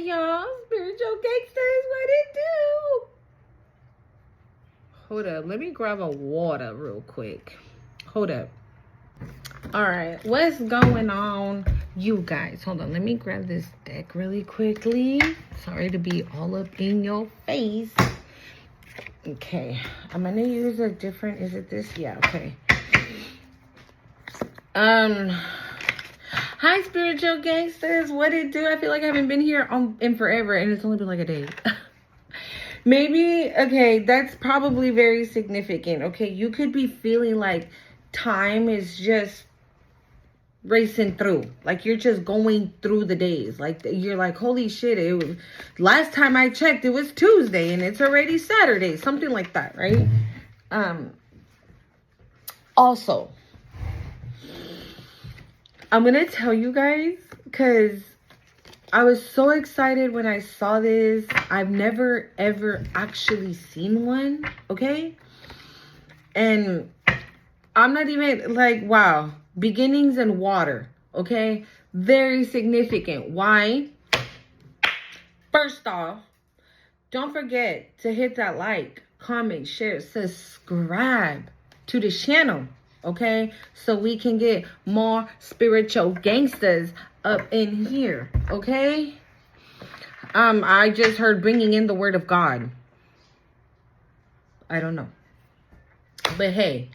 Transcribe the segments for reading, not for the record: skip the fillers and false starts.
Hey y'all, Spiritual Gangsters, what it do? Hold up, let me grab a water real quick. Hold up. All right, what's going on, you guys? Hold on, let me grab this deck really quickly. Sorry to be all up in your face. Okay, I'm gonna use a different, is it this? Yeah, okay. Hi, Spiritual Gangsters, what it do? I feel like I haven't been here in forever, and it's only been like a day. Maybe, okay, that's probably very significant. Okay, you could be feeling like time is just racing through. Like you're just going through the days. Like you're like, holy shit, it was last time I checked, it was Tuesday and it's already Saturday. Something like that, right? Also, I'm gonna tell you guys, because I was so excited when I saw this. I've never ever actually seen one, okay? And I'm not even like, wow, beginnings in water, okay? Very significant. Why? First off, don't forget to hit that like, comment, share, subscribe to the channel, okay? So we can get more spiritual gangsters up in here, okay? I just heard bringing in the word of God. I don't know. But hey,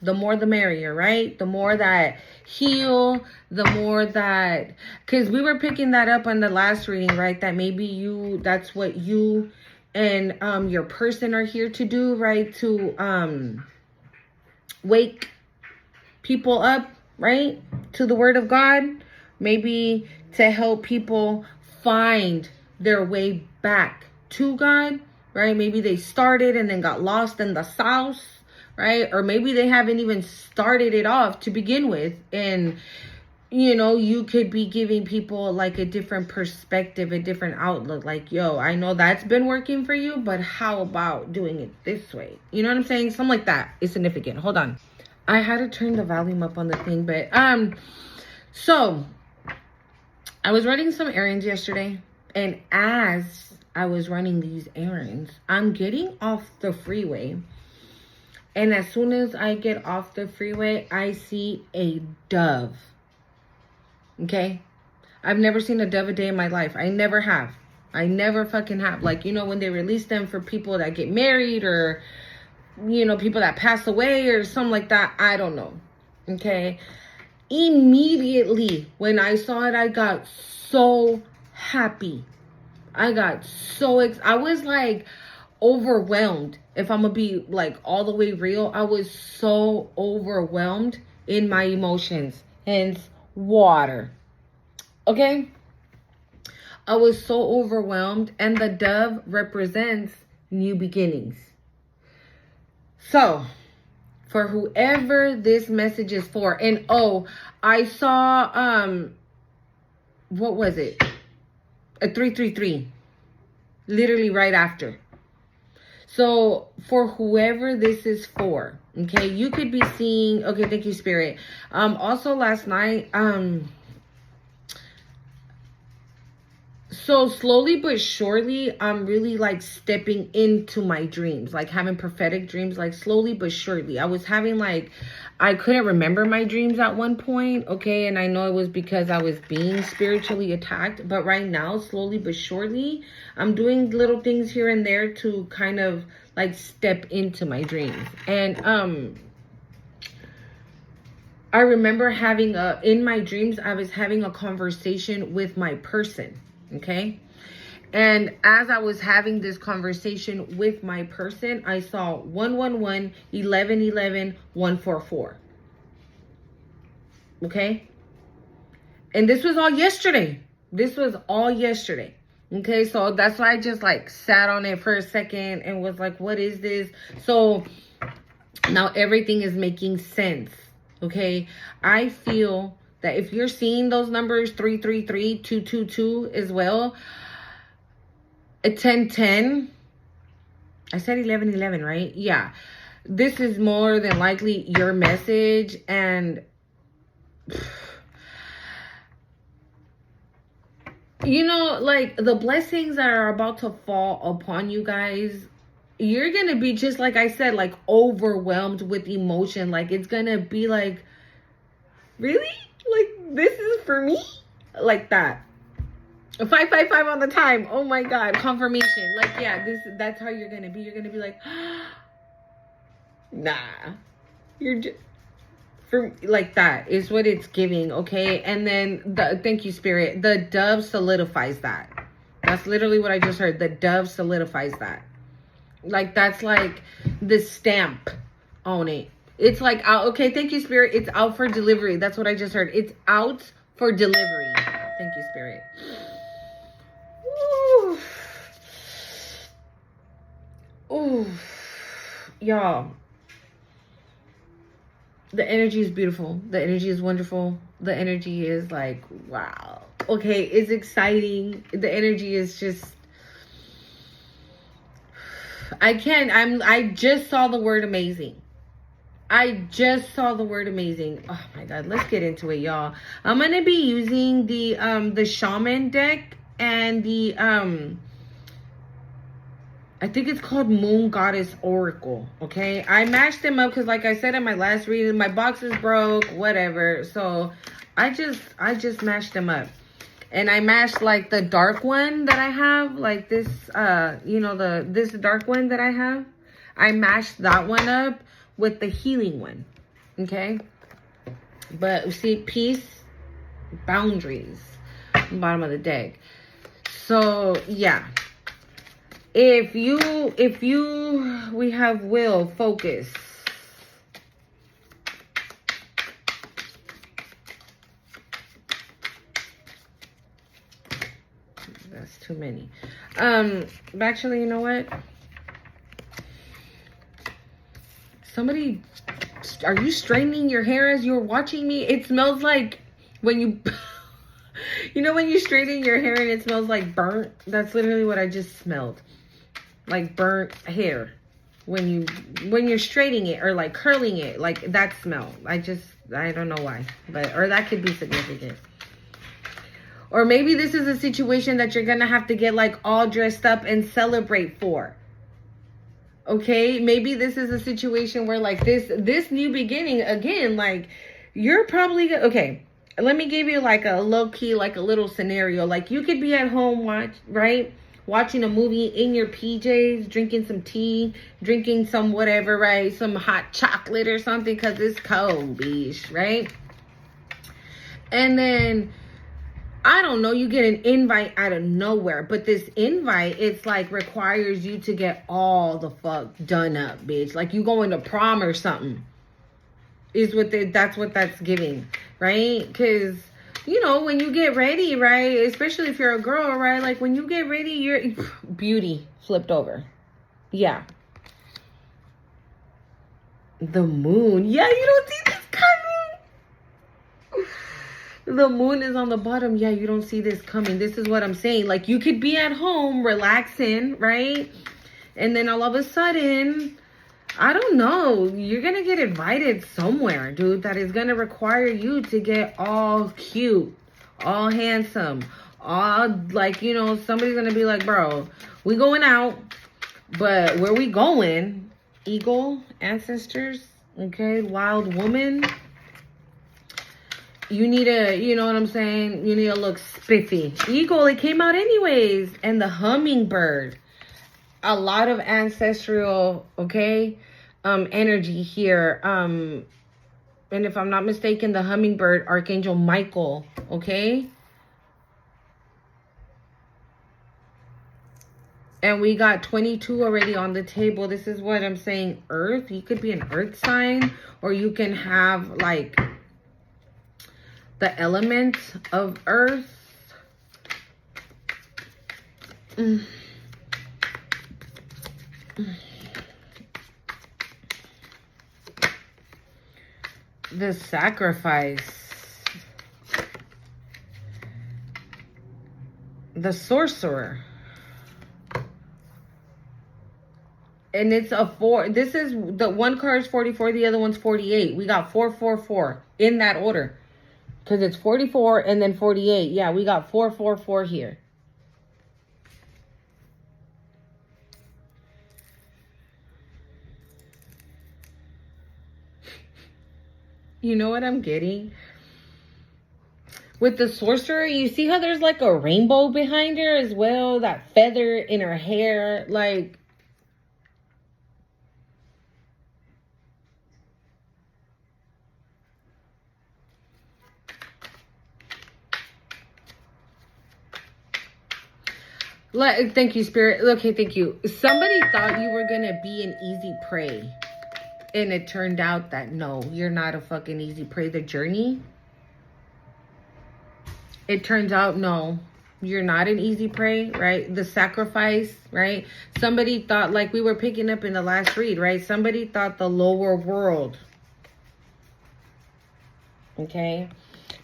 the more the merrier, right? The more that heal, the more that, because we were picking that up on the last reading, right? That maybe that's what you and your person are here to do, right? To wake people up, right? To the word of God. Maybe to help people find their way back to God, right? Maybe they started and then got lost in the sauce, right? Or maybe they haven't even started it off to begin with. And, you know, you could be giving people like a different perspective, a different outlook. Like, yo, I know that's been working for you, but how about doing it this way? You know what I'm saying? Something like that is significant. Hold on. I had to turn the volume up on the thing, but, so I was running some errands yesterday, and as I was running these errands, I'm getting off the freeway. And as soon as I get off the freeway, I see a dove. Okay? I've never seen a dove a day in my life. I never have. I never fucking have. Like, you know, when they release them for people that get married or, you know, people that pass away or something like that. I don't know. Okay? Immediately when I saw it, I got so happy. I got so I was like overwhelmed. If I'm gonna be like all the way real, I was so overwhelmed in my emotions. Hence water. Okay? I was so overwhelmed, and the dove represents new beginnings. So, for whoever this message is for, and oh, I saw what was it? A 333. Literally right after. So for whoever this is for, okay, you could be seeing, okay, thank you, Spirit. Also last night, so slowly but surely, I'm really like stepping into my dreams, like having prophetic dreams, like slowly but surely. I was having like, I couldn't remember my dreams at one point, okay? And I know it was because I was being spiritually attacked. But right now, slowly but surely, I'm doing little things here and there to kind of like step into my dreams. And I remember having in my dreams, I was having a conversation with my person. Okay. And as I was having this conversation with my person, I saw 111, 1111, 144. Okay. And this was all yesterday. This was all yesterday. Okay. So that's why I just like sat on it for a second and was like, what is this? So now everything is making sense. Okay. I feel that if you're seeing those numbers 333, 222 as well, 1010, I said 1111, right? Yeah. This is more than likely your message. And You know, like the blessings that are about to fall upon you guys, you're gonna be just like I said, like overwhelmed with emotion. Like it's gonna be like, really? Like this is for me? Like that. 555 on the time. Oh my god, confirmation. Like, yeah, that's how you're gonna be. You're gonna be like, nah. You're just for like that is what it's giving, okay? And then thank you, Spirit. The dove solidifies that. That's literally what I just heard. The dove solidifies that. Like that's like the stamp on it. It's like okay, thank you, Spirit. It's out for delivery. That's what I just heard. It's out for delivery. Thank you, Spirit. Ooh. Ooh. Y'all. The energy is beautiful. The energy is wonderful. The energy is like, wow. Okay, it's exciting. The energy is just I just saw the word amazing. I just saw the word amazing. Oh my god, let's get into it, y'all. I'm gonna be using the shaman deck and the I think it's called Moon Goddess Oracle. Okay, I mashed them up because, like I said in my last reading, my boxes broke, whatever. So I just mashed them up, and I mashed like the dark one that I have, like this, you know, this dark one that I have. I mashed that one up with the healing one. Okay, but see, peace, boundaries, bottom of the deck. So yeah. If we have will, focus. That's too many. Actually, you know what? Somebody, are you straightening your hair as you're watching me? It smells like when you, you know when you straighten your hair and it smells like burnt? That's literally what I just smelled. Like burnt hair when you're straightening it or like curling it, like that smell. I don't know why, but or that could be significant. Or maybe this is a situation that you're gonna have to get like all dressed up and celebrate for. Okay, maybe this is a situation where like this new beginning again, like you're probably okay. Let me give you like a low key, like a little scenario. Like you could be at home, watching a movie in your PJs, drinking some tea, drinking some whatever, right? Some hot chocolate or something because it's cold, bitch, right? And then, I don't know, you get an invite out of nowhere. But this invite, it's like requires you to get all the fuck done up, bitch. Like you going to prom or something. That's what that's giving, right? Because you know, when you get ready, right? Especially if you're a girl, right? Like when you get ready, you're beauty flipped over. Yeah. The moon. Yeah, you don't see this coming. The moon is on the bottom. Yeah, you don't see this coming. This is what I'm saying. Like you could be at home relaxing, right? And then all of a sudden, I don't know, you're going to get invited somewhere, dude, that is going to require you to get all cute, all handsome, all like, you know, somebody's going to be like, bro, we going out, but where we going? Eagle, ancestors, okay, wild woman. You need a, you know what I'm saying? You need to look spiffy. Eagle, it came out anyways. And the hummingbird. A lot of ancestral, okay, energy here. And if I'm not mistaken, the hummingbird, Archangel Michael, okay? And we got 22 already on the table. This is what I'm saying, Earth. You could be an Earth sign, or you can have, like, the element of Earth. The sacrifice. The sorcerer. And it's a 4. This is the one card is 44, the other one's 48. We got 444 in that order. Because it's 44 and then 48. Yeah, we got 444 here. You know what I'm getting? With the sorcerer, you see how there's like a rainbow behind her as well? That feather in her hair. Like, thank you, Spirit. Okay, thank you. Somebody thought you were going to be an easy prey. And it turned out that no, you're not a fucking easy prey. The journey, it turns out no, you're not an easy prey, right? The sacrifice, right? Somebody thought, like we were picking up in the last read, right? Somebody thought the lower world. Okay.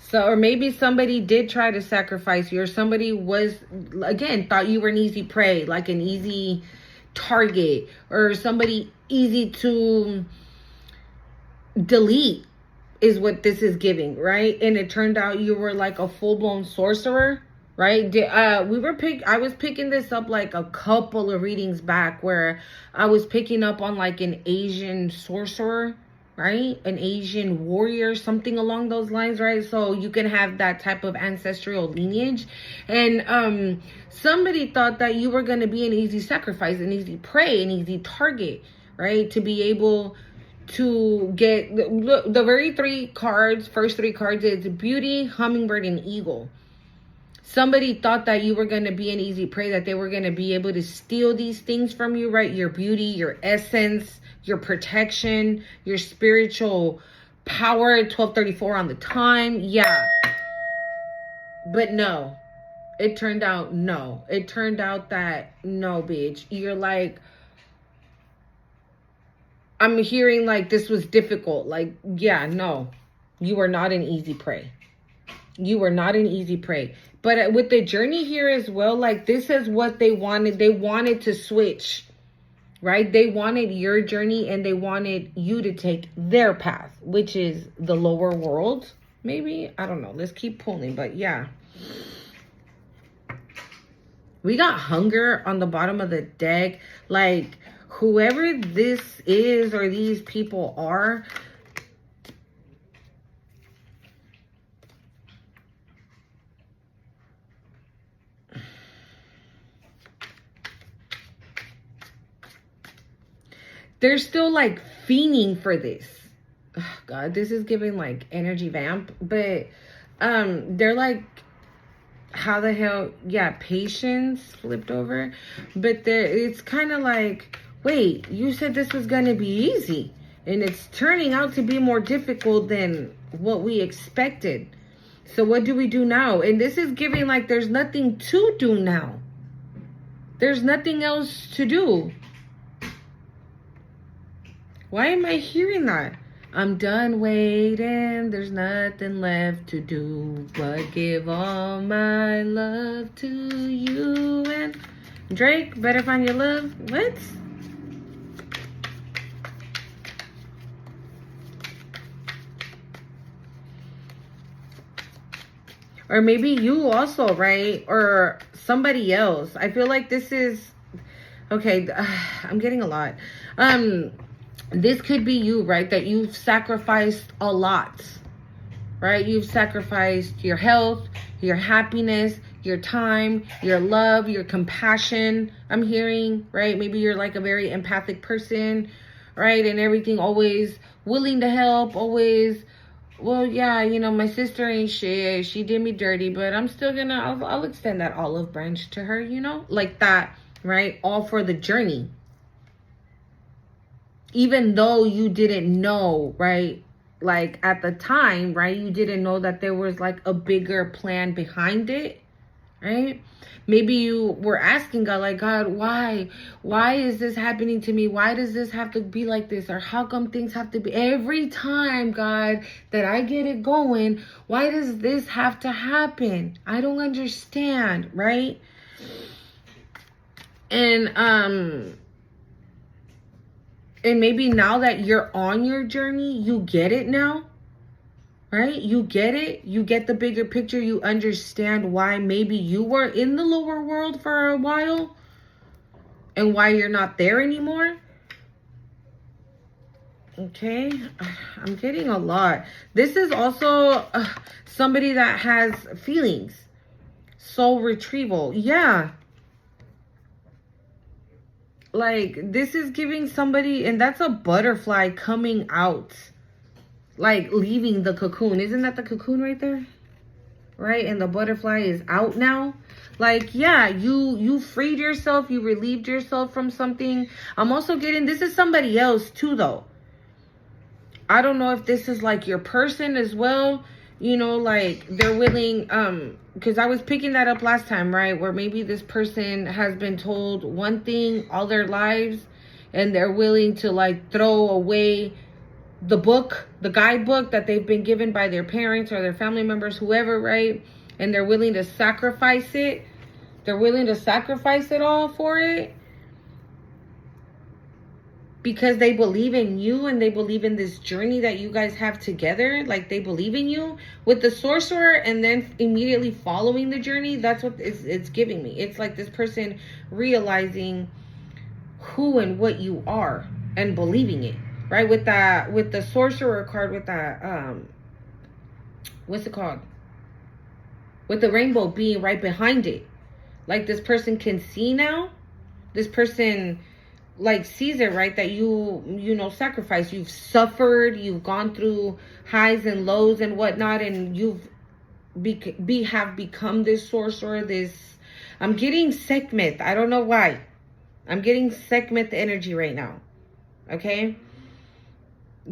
So, or maybe somebody did try to sacrifice you, or somebody was, again, thought you were an easy prey, like an easy target, or somebody easy to delete is what this is giving, right? And it turned out you were like a full-blown sorcerer, right? I was picking this up like a couple of readings back where I was picking up on like an Asian sorcerer, right? An Asian warrior, something along those lines, right? So you can have that type of ancestral lineage. And somebody thought that you were going to be an easy sacrifice, an easy prey, an easy target, right? To be able to get the very first three cards is beauty, hummingbird, and eagle. Somebody thought that you were going to be an easy prey, that they were going to be able to steal these things from you, right? Your beauty, your essence, your protection, your spiritual power. 1234 on the time. Yeah. But no. It turned out no. It turned out that no, bitch. You're like, I'm hearing like this was difficult. Like, yeah, no. You are not an easy prey. You were not an easy prey. But with the journey here as well, like this is what they wanted. They wanted to switch, right? They wanted your journey and they wanted you to take their path, which is the lower world. Maybe, I don't know. Let's keep pulling, but yeah. We got hunger on the bottom of the deck. Like whoever this is or these people are, they're still like fiending for this. Oh, God, this is giving like energy vamp, but they're like, how the hell? Yeah, patience flipped over, but it's kind of like, wait, you said this was gonna be easy, and it's turning out to be more difficult than what we expected. So what do we do now? And this is giving like there's nothing to do now. There's nothing else to do. Why am I hearing that? I'm done waiting. There's nothing left to do but give all my love to you. And Drake, better find your love. What? Or maybe you also, right? Or somebody else. I feel like this is... Okay, I'm getting a lot. This could be you, right? That you've sacrificed a lot, right? You've sacrificed your health, your happiness, your time, your love, your compassion. I'm hearing, right? Maybe you're like a very empathic person, right? And everything, always willing to help, always, well, yeah, you know, my sister ain't shit. She did me dirty, but I'm still gonna, I'll extend that olive branch to her, you know? Like that, right? All for the journey. Even though you didn't know, right? Like at the time, right? You didn't know that there was like a bigger plan behind it, right? Maybe you were asking God, like, God, why? Why is this happening to me? Why does this have to be like this? Or how come things have to be every time, God, that I get it going? Why does this have to happen? I don't understand, right? And maybe now that you're on your journey, you get it now. right? You get it. You get the bigger picture. You understand why maybe you were in the lower world for a while and why you're not there anymore. Okay, I'm getting a lot. This is also somebody that has feelings. Soul retrieval. Yeah. Like, this is giving somebody, and that's a butterfly coming out. Like, leaving the cocoon. Isn't that the cocoon right there? Right? And the butterfly is out now. Like, yeah, you freed yourself. You relieved yourself from something. I'm also getting, this is somebody else too, though. I don't know if this is like your person as well. You know, like they're willing, because I was picking that up last time, right? Where maybe this person has been told one thing all their lives and they're willing to like throw away the book, the guidebook that they've been given by their parents or their family members, whoever, right? And they're willing to sacrifice it. They're willing to sacrifice it all for it. Because they believe in you and they believe in this journey that you guys have together. Like, they believe in you with the sorcerer and then immediately following the journey. That's what it's giving me. It's like this person realizing who and what you are and believing it, right? With the sorcerer card, with that what's it called, with the rainbow being right behind it. Like, this person can see now. This person like sees it, right? That you know, sacrifice. You've suffered. You've gone through highs and lows and whatnot, and you've have become this sorcerer. This, I'm getting Sekhmet. I don't know why. I'm getting Sekhmet energy right now. Okay,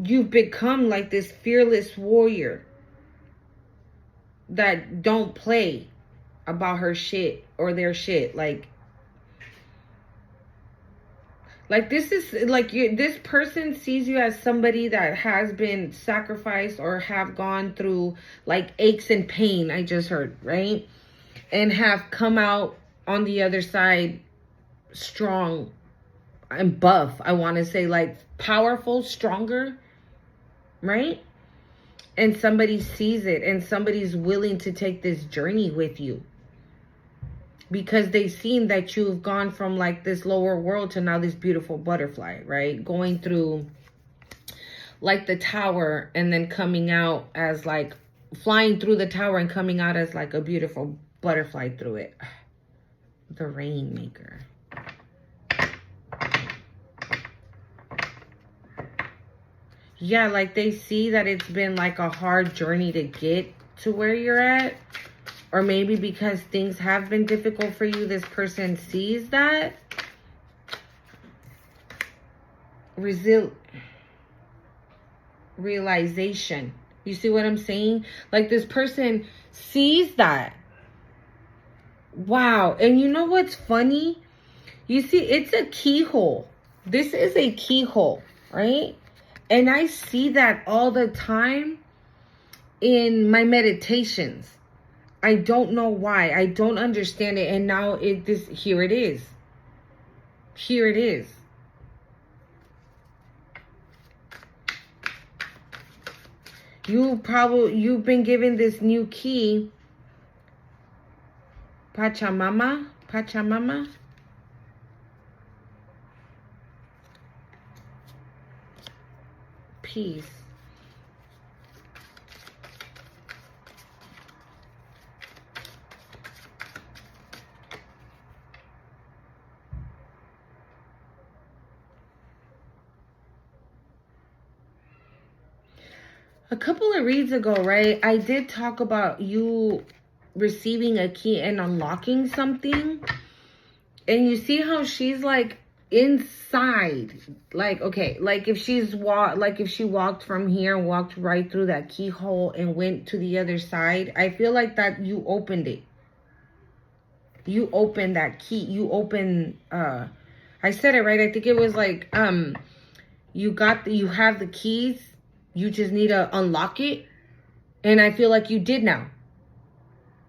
you've become like this fearless warrior that don't play about her shit or their shit. Like this is like this person sees you as somebody that has been sacrificed or have gone through like aches and pain, I just heard, right? And have come out on the other side strong and buff. I want to say like powerful, stronger, right? And somebody sees it and somebody's willing to take this journey with you. Because they've seen that you've gone from like this lower world to now this beautiful butterfly, right? Going through like the tower and then coming out as like flying through the tower and coming out as like a beautiful butterfly through it. The Rainmaker. Yeah, like they see that it's been like a hard journey to get to where you're at. Or maybe because things have been difficult for you, this person sees that. Realization. You see what I'm saying? Like this person sees that. Wow. And you know what's funny? You see, it's a keyhole. This is a keyhole, right? And I see that all the time in my meditations. I don't know why. I don't understand it. And now here it is. Here it is. You've been given this new key. Pachamama. Peace. A couple of reads ago, right, I did talk about you receiving a key and unlocking something. And you see how she's like inside. Like, okay, like if she walked from here and walked right through that keyhole and went to the other side, I feel like that you opened it. You opened that key. You opened, I said it right. I think it was like, you have the keys. You just need to unlock it. And I feel like you did now.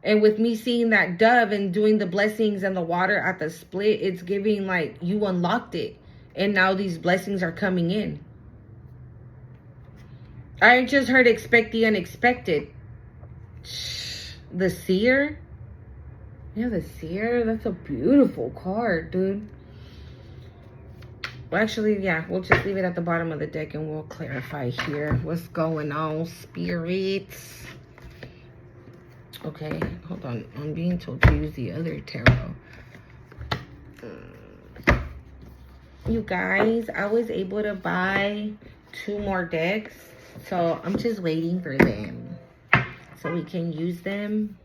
And with me seeing that dove and doing the blessings and the water at the split, it's giving like you unlocked it. And now these blessings are coming in. I just heard expect the unexpected. The Seer? Yeah, the Seer. That's a beautiful card, dude. Well, actually, yeah, we'll just leave it at the bottom of the deck and we'll clarify here what's going on, spirits. Okay, hold on. I'm being told to use the other tarot. You guys, I was able to buy 2 more decks, so I'm just waiting for them so we can use them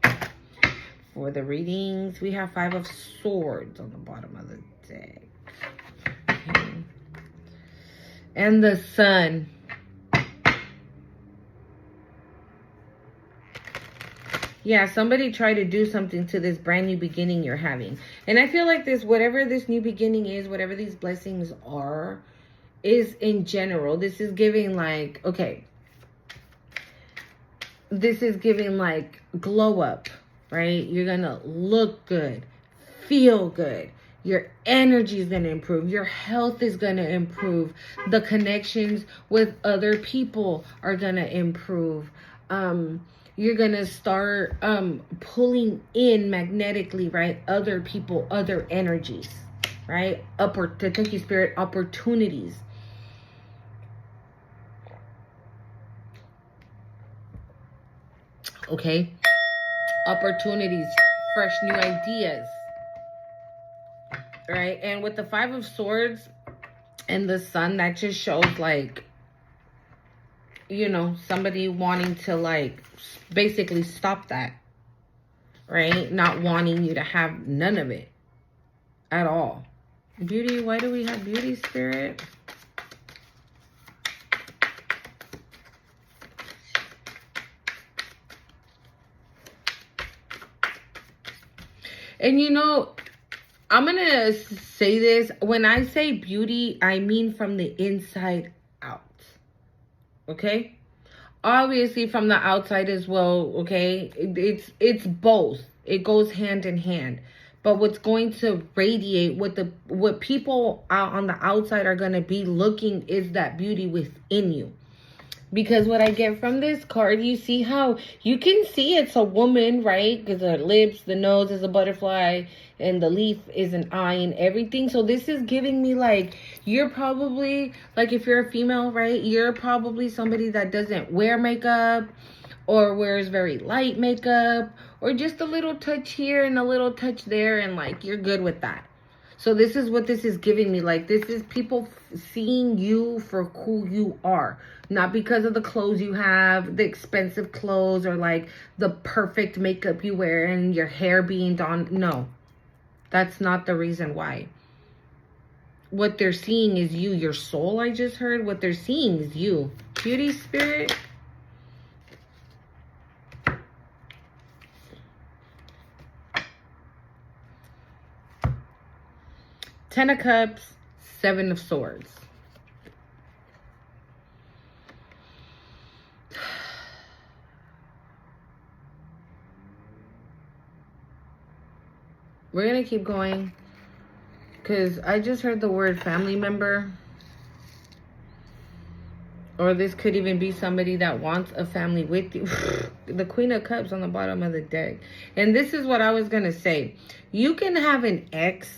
for the readings. We have 5 of Swords on the bottom of the deck. Okay. And the Sun. Yeah, somebody tried to do something to this brand new beginning you're having. And I feel like this, whatever this new beginning is, whatever these blessings are, is in general. This is giving like, okay. This is giving like glow up, right? You're going to look good, feel good. Your energy is going to improve. Your health is going to improve. The connections with other people are going to improve. You're going to start pulling in magnetically, right? Other people, other energies, right? Thank you, Spirit, opportunities. Okay? Opportunities, fresh new ideas, right? And with the 5 of Swords and the Sun, that just shows like, you know, somebody wanting to like basically stop that, right? Not wanting you to have none of it at all. Beauty, why do we have Beauty, Spirit? And you know, I'm going to say this. When I say beauty, I mean from the inside out. Okay? Obviously from the outside as well, okay? It's both. It goes hand in hand. But what's going to radiate, what people out on the outside are going to be looking is that beauty within you. Because what I get from this card, you see how you can see it's a woman, right? Because the lips, the nose is a butterfly, and the leaf is an eye and everything. So this is giving me like, you're probably, like if you're a female, right? You're probably somebody that doesn't wear makeup or wears very light makeup or just a little touch here and a little touch there. And like, you're good with that. So this is what this is giving me. Like, this is people seeing you for who you are. Not because of the clothes you have, the expensive clothes, or like the perfect makeup you wear and your hair being done. No, that's not the reason why. What they're seeing is you. Your soul, I just heard. What they're seeing is you. Beauty, Spirit. Ten of Cups, 7 of Swords. We're going to keep going because I just heard the word family member. Or this could even be somebody that wants a family with you. The Queen of Cups on the bottom of the deck. And this is what I was going to say. You can have an ex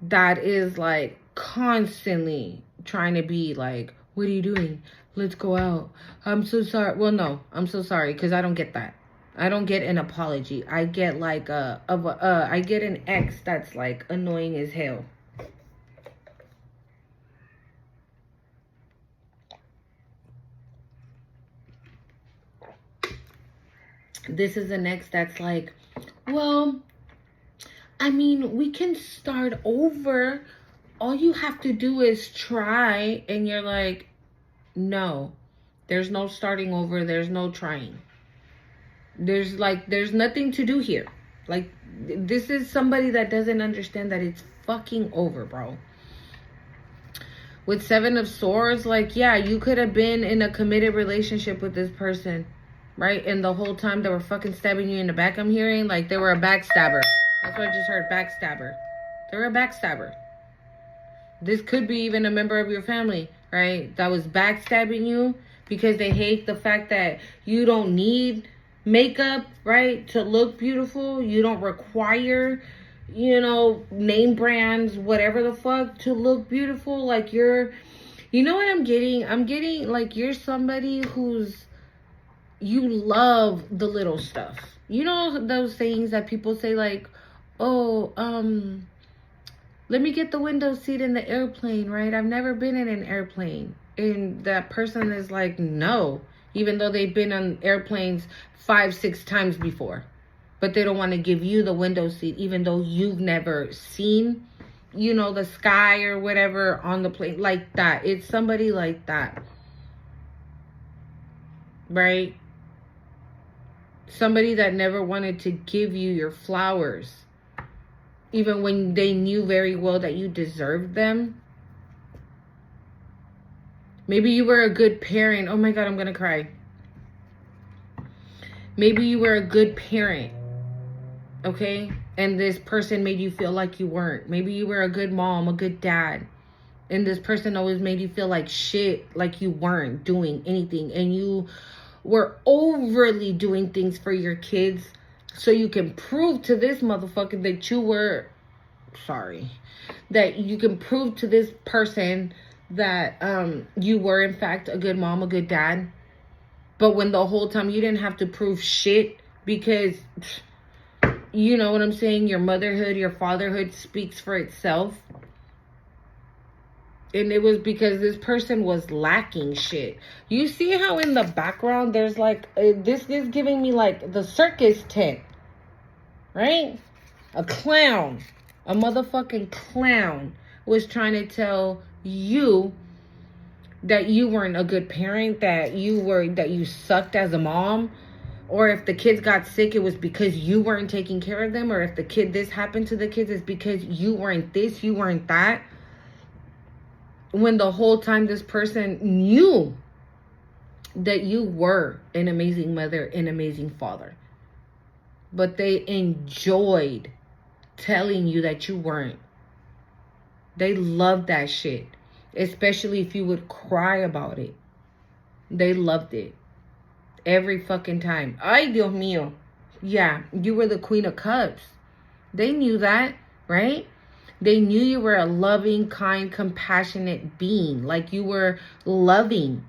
that is like constantly trying to be like, what are you doing? Let's go out. I'm so sorry. Well, no, I'm so sorry because I don't get that. I don't get an apology. I get like I get an ex that's like annoying as hell. This is an ex that's like, well, I mean, we can start over. All you have to do is try. And you're like, no, there's no starting over. There's no trying. There's nothing to do here. Like, this is somebody that doesn't understand that it's fucking over, bro. With 7 of Swords, like, yeah, you could have been in a committed relationship with this person, right? And the whole time they were fucking stabbing you in the back, I'm hearing, like, they were a backstabber. That's what I just heard, backstabber. They're a backstabber. This could be even a member of your family. right? That was backstabbing you because they hate the fact that you don't need makeup, right, to look beautiful. You don't require, name brands, whatever the fuck, to look beautiful. Like, you know what I'm getting? I'm getting, like, you're somebody you love the little stuff. You know those things that people say, like, oh, let me get the window seat in the airplane, right? I've never been in an airplane. And that person is like, no, even though they've been on airplanes 5-6 times before. But they don't want to give you the window seat, even though you've never seen, the sky or whatever on the plane. Like that. It's somebody like that. Right? Somebody that never wanted to give you your flowers, even when they knew very well that you deserved them. Maybe you were a good parent. Oh my God, I'm going to cry. Maybe you were a good parent, okay? And this person made you feel like you weren't. Maybe you were a good mom, a good dad. And this person always made you feel like shit, like you weren't doing anything. And you were overly doing things for your kids so you can prove to this motherfucker that that you can prove to this person that you were in fact a good mom, a good dad. But when the whole time you didn't have to prove shit, because you know what I'm saying, your motherhood, your fatherhood speaks for itself. And it was because this person was lacking shit. You see how in the background there's like, this is giving me like the circus tent, right? A clown, a motherfucking clown was trying to tell you that you weren't a good parent, that you sucked as a mom. Or if the kids got sick, it was because you weren't taking care of them. Or if this happened to the kids, it's because you weren't this, you weren't that. When the whole time this person knew that you were an amazing mother, an amazing father. But they enjoyed telling you that you weren't. They loved that shit. Especially if you would cry about it. They loved it. Every fucking time. Ay, Dios mío. Yeah, you were the Queen of Cups. They knew that, right? They knew you were a loving, kind, compassionate being. Like you were loving.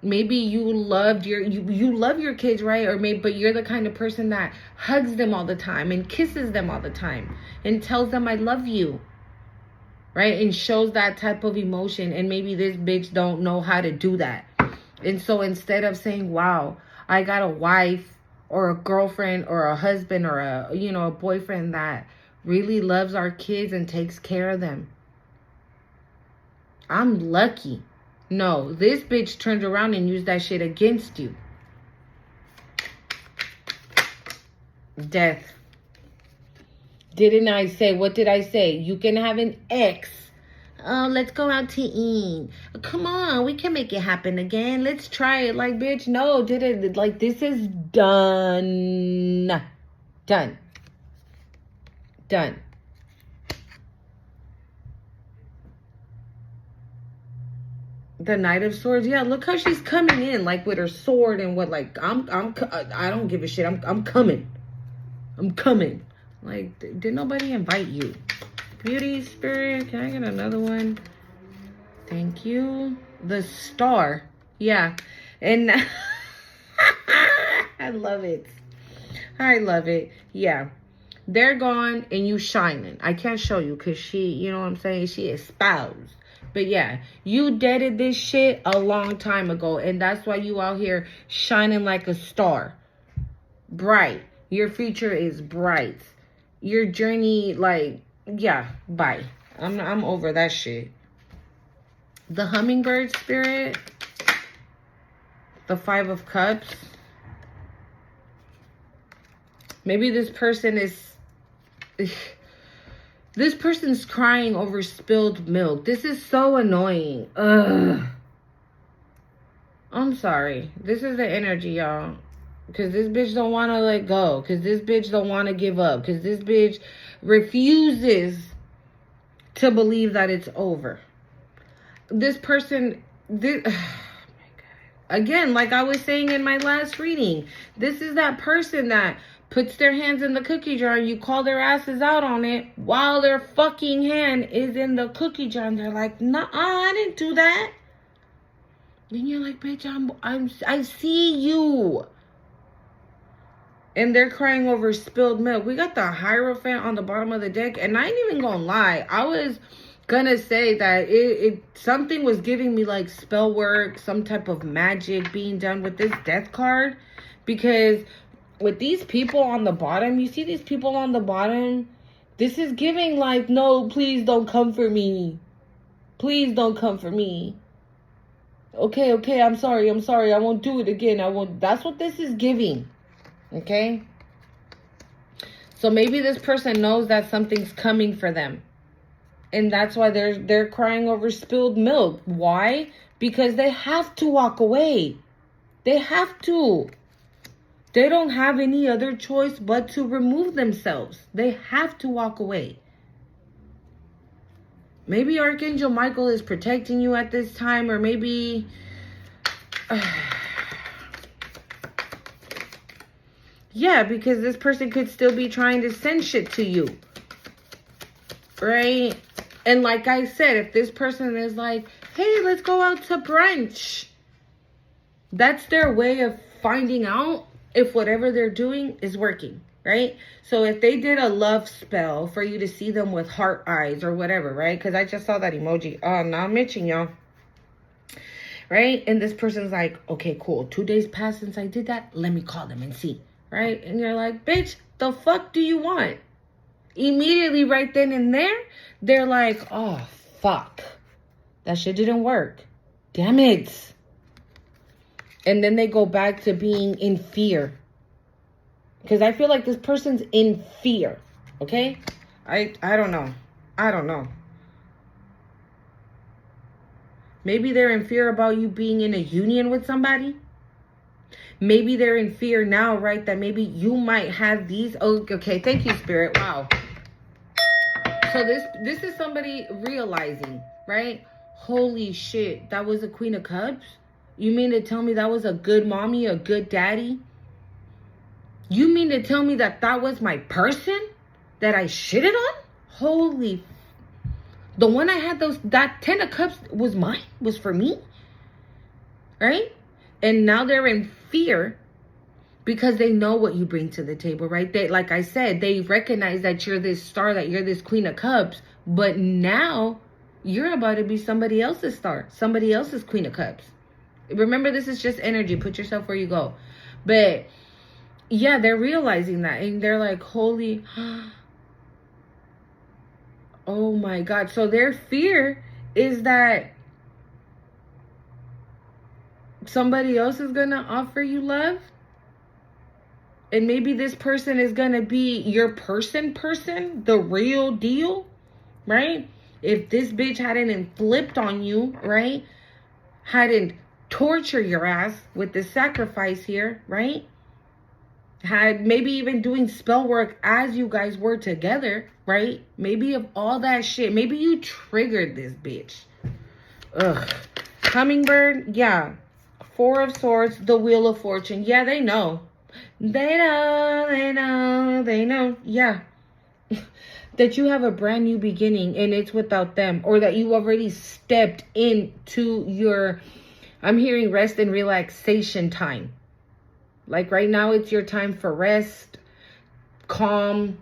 Maybe you loved you love your kids, right? Or maybe, but you're the kind of person that hugs them all the time and kisses them all the time and tells them I love you, right? And shows that type of emotion. And maybe this bitch don't know how to do that. And so instead of saying, wow, I got a wife or a girlfriend or a husband or a boyfriend that really loves our kids and takes care of them, I'm lucky. No, this bitch turned around and used that shit against you. Death. Didn't I say, what did I say? You can have an ex. Oh, let's go out to eat. Come on, we can make it happen again. Let's try it. Like, bitch, no, like, this is done. Done. Done. The Knight of Swords. Yeah, look how she's coming in, like, with her sword and what, like, I don't give a shit. I'm coming. I'm coming. Like, did nobody invite you? Beauty, Spirit, can I get another one? Thank you. The Star. Yeah. And I love it. I love it. Yeah. They're gone and you shining. I can't show you because she, you know what I'm saying? She espoused. But yeah, you deaded this shit a long time ago. And that's why you out here shining like a star. Bright. Your future is bright. Your journey, like, yeah, bye. I'm over that shit. The Hummingbird, Spirit. The Five of Cups. Maybe this person is... This person's crying over spilled milk. This is so annoying. Ugh. I'm sorry. This is the energy, y'all. Because this bitch don't want to let go. Because this bitch don't want to give up. Because this bitch refuses to believe that it's over. this person, this, oh my God. Again, like I was saying in my last reading, this is that person that puts their hands in the cookie jar and you call their asses out on it while their fucking hand is in the cookie jar and they're like, nah, I didn't do that. And you're like, bitch, I see you. And they're crying over spilled milk. We got the Hierophant on the bottom of the deck. And I ain't even gonna lie. I was gonna say that it something was giving me like spell work, some type of magic being done with this death card. Because with these people on the bottom, you see these people on the bottom? This is giving like, no, please don't come for me. Please don't come for me. Okay, I'm sorry. I won't do it again. I won't. That's what this is giving. Okay? So maybe this person knows that something's coming for them. And that's why they're crying over spilled milk. Why? Because they have to walk away. They have to. They don't have any other choice but to remove themselves. They have to walk away. Maybe Archangel Michael is protecting you at this time, or maybe... yeah, because this person could still be trying to send shit to you. Right? And like I said, if this person is like, hey, let's go out to brunch. That's their way of finding out if whatever they're doing is working. Right? So if they did a love spell for you to see them with heart eyes or whatever, right? Because I just saw that emoji. Oh, now I'm itching, y'all. Right? And this person's like, okay, cool. 2 days passed since I did that. Let me call them and see. Right? And you're like, bitch, the fuck do you want? Immediately right then and there, they're like, oh, fuck. That shit didn't work. Damn it. And then they go back to being in fear. Because I feel like this person's in fear. Okay? I don't know. I don't know. Maybe they're in fear about you being in a union with somebody. Maybe they're in fear now, right? That maybe you might have these. Oh, okay. Thank you, Spirit. Wow. So this is somebody realizing, right? Holy shit. That was a Queen of Cups? You mean to tell me that was a good mommy, a good daddy? You mean to tell me that that was my person that I shitted on? Holy. The one I had that 10 of Cups was mine, was for me. Right? And now they're in fear because they know what you bring to the table, right? They, like I said, they recognize that you're this star, that you're this Queen of Cups. But now you're about to be somebody else's star, somebody else's Queen of Cups. Remember, this is just energy. Put yourself where you go. But yeah, they're realizing that. And they're like, holy... oh my God. So their fear is that somebody else is going to offer you love. And maybe this person is going to be your person, the real deal, right? If this bitch hadn't flipped on you, right? Hadn't tortured your ass with the sacrifice here, right? Had maybe even doing spell work as you guys were together, right? Maybe of all that shit. Maybe you triggered this bitch. Ugh. Hummingbird, yeah. 4 of Swords, the Wheel of Fortune. Yeah, they know. They know. Yeah. That you have a brand new beginning and it's without them. Or that you already stepped into your, I'm hearing rest and relaxation time. Like right now, it's your time for rest, calm,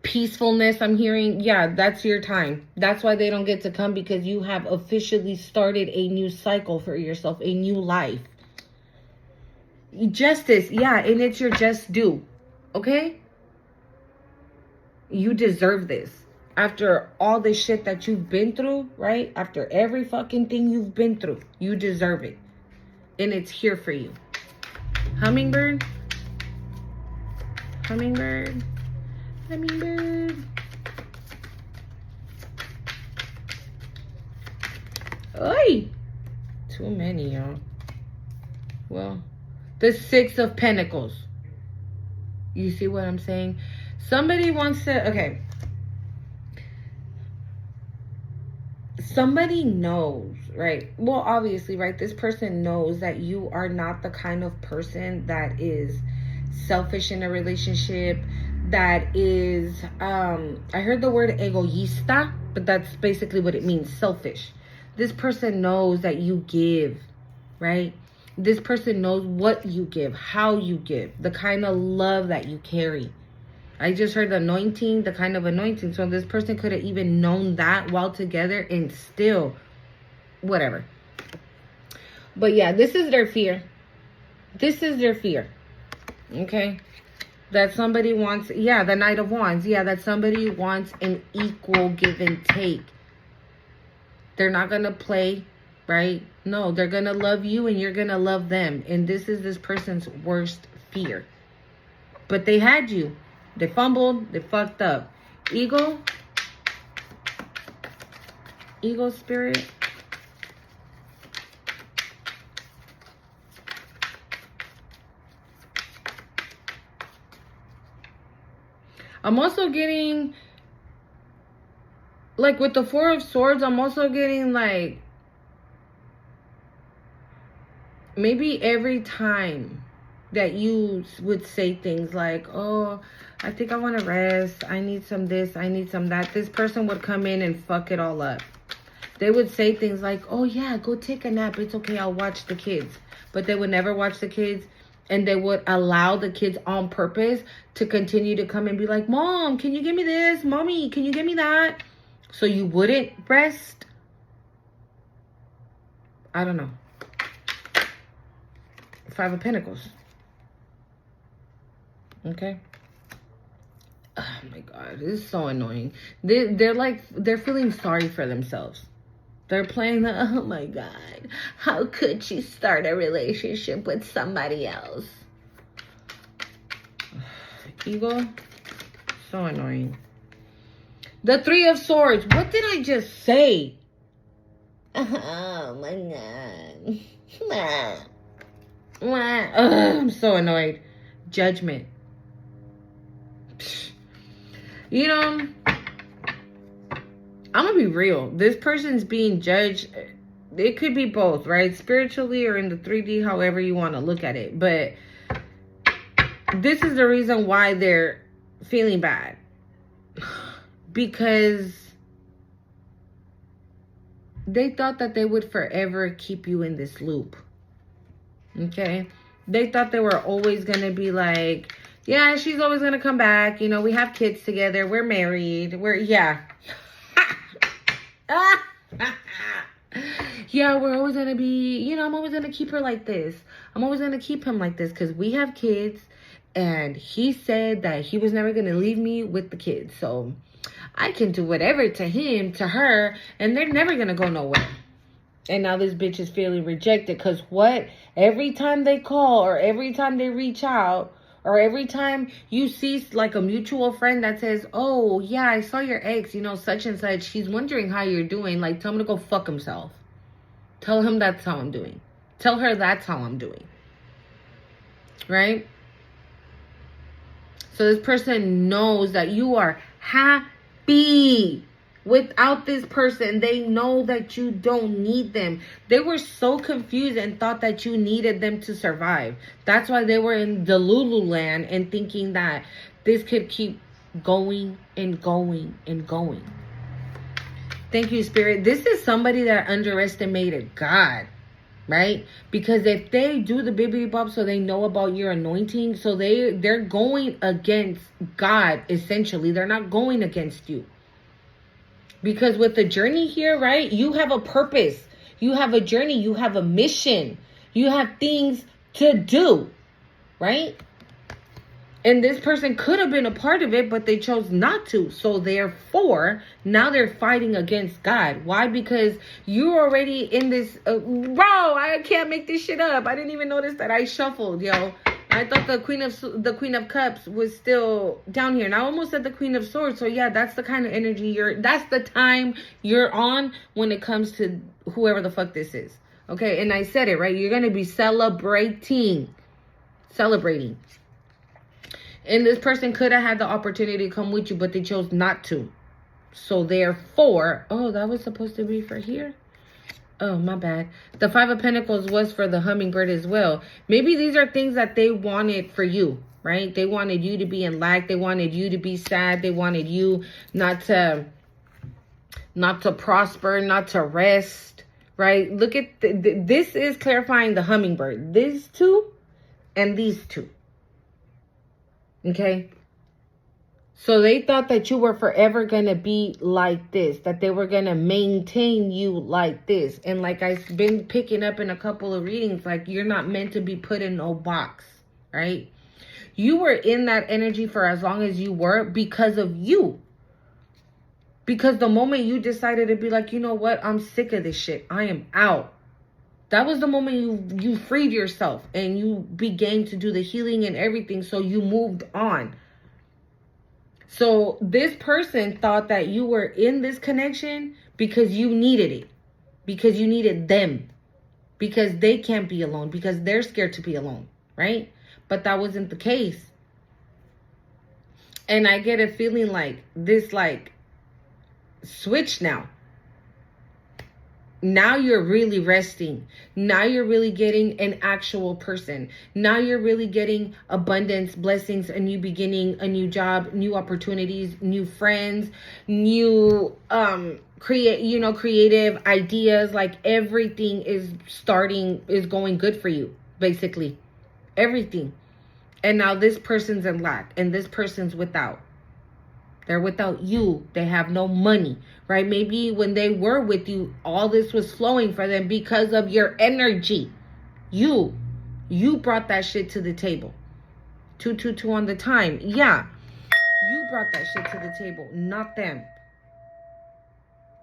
peacefulness. I'm hearing, yeah, that's your time. That's why they don't get to come, because you have officially started a new cycle for yourself, a new life. Justice, yeah, and it's your just due, okay? You deserve this. After all the shit that you've been through, right? After every fucking thing you've been through, you deserve it. And it's here for you. Hummingbird. Hummingbird. Hummingbird. Oi! Too many, y'all. Well, the 6 of Pentacles. You see what I'm saying? Somebody wants to... Okay. somebody knows, right? Well, obviously, right? This person knows that you are not the kind of person that is selfish in a relationship, that is, I heard the word egoísta, but that's basically what it means, selfish. This person knows that you give, right? This person knows what you give, how you give, the kind of love that you carry. I just heard the anointing, the kind of anointing. So this person could have even known that while together and still, whatever. But yeah, this is their fear. This is their fear. Okay? That somebody wants, yeah, the Knight of Wands. Yeah, that somebody wants an equal give and take. They're not going to play, right? No, they're going to love you and you're going to love them. And this is this person's worst fear. But they had you. They fumbled. They fucked up. Ego spirit. I'm also getting, like with the Four of Swords, I'm also getting like, maybe every time that you would say things like, oh, I think I want to rest, I need some this, I need some that, this person would come in and fuck it all up. They would say things like, oh yeah, go take a nap, it's okay, I'll watch the kids. But they would never watch the kids, and they would allow the kids on purpose to continue to come and be like, Mom, can you give me this? Mommy, can you give me that? So you wouldn't rest. I don't know. Five of Pentacles. Okay. Oh my God, this is so annoying. They're feeling sorry for themselves. They're playing the, oh my God, how could you start a relationship with somebody else? Ego, so annoying. The Three of Swords. What did I just say? Oh my God. I'm so annoyed. Judgment. You know, I'm gonna be real. This person's being judged. It could be both, right? Spiritually or in the 3D, however you want to look at it. But this is the reason why they're feeling bad. Because they thought that they would forever keep you in this loop. Okay? They thought they were always going to be like, yeah, she's always going to come back. You know, we have kids together. We're married. Yeah, we're always going to be, you know, I'm always going to keep her like this. I'm always going to keep him like this because we have kids. And he said that he was never going to leave me with the kids. So I can do whatever to him, to her, and they're never going to go nowhere. And now this bitch is feeling rejected because what? Every time they call or every time they reach out or every time you see like a mutual friend that says, oh, yeah, I saw your ex, you know, such and such. He's wondering how you're doing. Like, tell him to go fuck himself. Tell him that's how I'm doing. Tell her that's how I'm doing. Right? So this person knows that you are happy without this person. They know that you don't need them. They were so confused and thought that you needed them to survive. That's why they were in Delulu land and thinking that this could keep going and going and going. Thank you, Spirit. This is somebody that underestimated God. Right? Because if they do the bibbidi bob so they know about your anointing, so they're going against God, essentially. They're not going against you. Because with the journey here, right? You have a purpose. You have a journey. You have a mission. You have things to do. Right? And this person could have been a part of it, but they chose not to. So therefore, now they're fighting against God. Why? Because you're already in this... bro, I can't make this shit up. I didn't even notice that I shuffled, yo. I thought the Queen of Cups was still down here. And I almost said the Queen of Swords. So yeah, that's the kind of energy that's the time you're on when it comes to whoever the fuck this is. Okay, and I said it, right? You're going to be celebrating. And this person could have had the opportunity to come with you, but they chose not to. So therefore, oh, that was supposed to be for here. Oh, my bad. The Five of Pentacles was for the hummingbird as well. Maybe these are things that they wanted for you, right? They wanted you to be in lack. They wanted you to be sad. They wanted you not to prosper, not to rest, right? Look at this is clarifying the hummingbird. These two and these two. Okay? So they thought that you were forever going to be like this, that they were going to maintain you like this. And like I've been picking up in a couple of readings, like you're not meant to be put in no box, right? You were in that energy for as long as you were because of you. Because the moment you decided to be like, you know what, I'm sick of this shit, I am out. That was the moment you freed yourself and you began to do the healing and everything. So you moved on. So this person thought that you were in this connection because you needed it. Because you needed them. Because they can't be alone. Because they're scared to be alone. Right? But that wasn't the case. And I get a feeling like this switch now. Now you're really resting. Now you're really getting an actual person. Now you're really getting abundance, blessings, a new beginning, a new job, new opportunities, new friends, new creative ideas. Like everything is going good for you, basically. Everything. And now this person's in lack and this person's without. They're without you. They have no money, right? Maybe when they were with you, all this was flowing for them because of your energy. You brought that shit to the table. 222 on the time. Yeah. You brought that shit to the table, not them.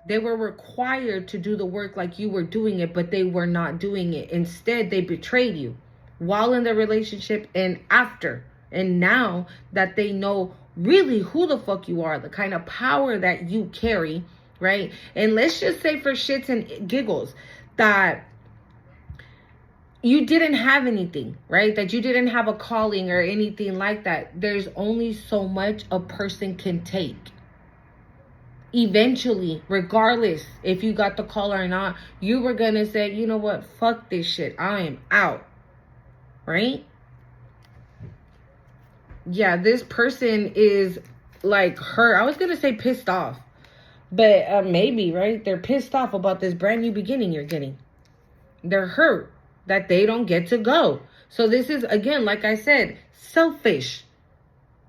They were required to do the work like you were doing it, but they were not doing it. Instead, they betrayed you while in the relationship and after. And now that they know really who the fuck you are, the kind of power that you carry, right? And let's just say for shits and giggles that you didn't have anything, right? That you didn't have a calling or anything like that. There's only so much a person can take. Eventually, regardless if you got the call or not, you were going to say, you know what? Fuck this shit. I am out. Right? Yeah, this person is like hurt. I was going to say pissed off. But maybe, right? They're pissed off about this brand new beginning you're getting. They're hurt that they don't get to go. So this is, again, like I said, selfish.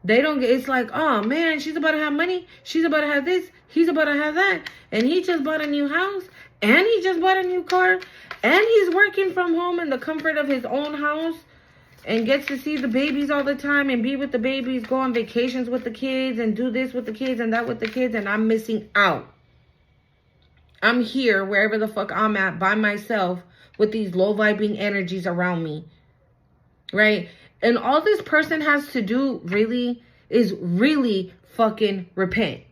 They don't get, it's like, oh man, she's about to have money. She's about to have this. He's about to have that. And he just bought a new house. And he just bought a new car. And he's working from home in the comfort of his own house. And gets to see the babies all the time and be with the babies, go on vacations with the kids and do this with the kids and that with the kids. And I'm missing out. I'm here wherever the fuck I'm at by myself with these low vibing energies around me. Right? And all this person has to do really is really fucking repent.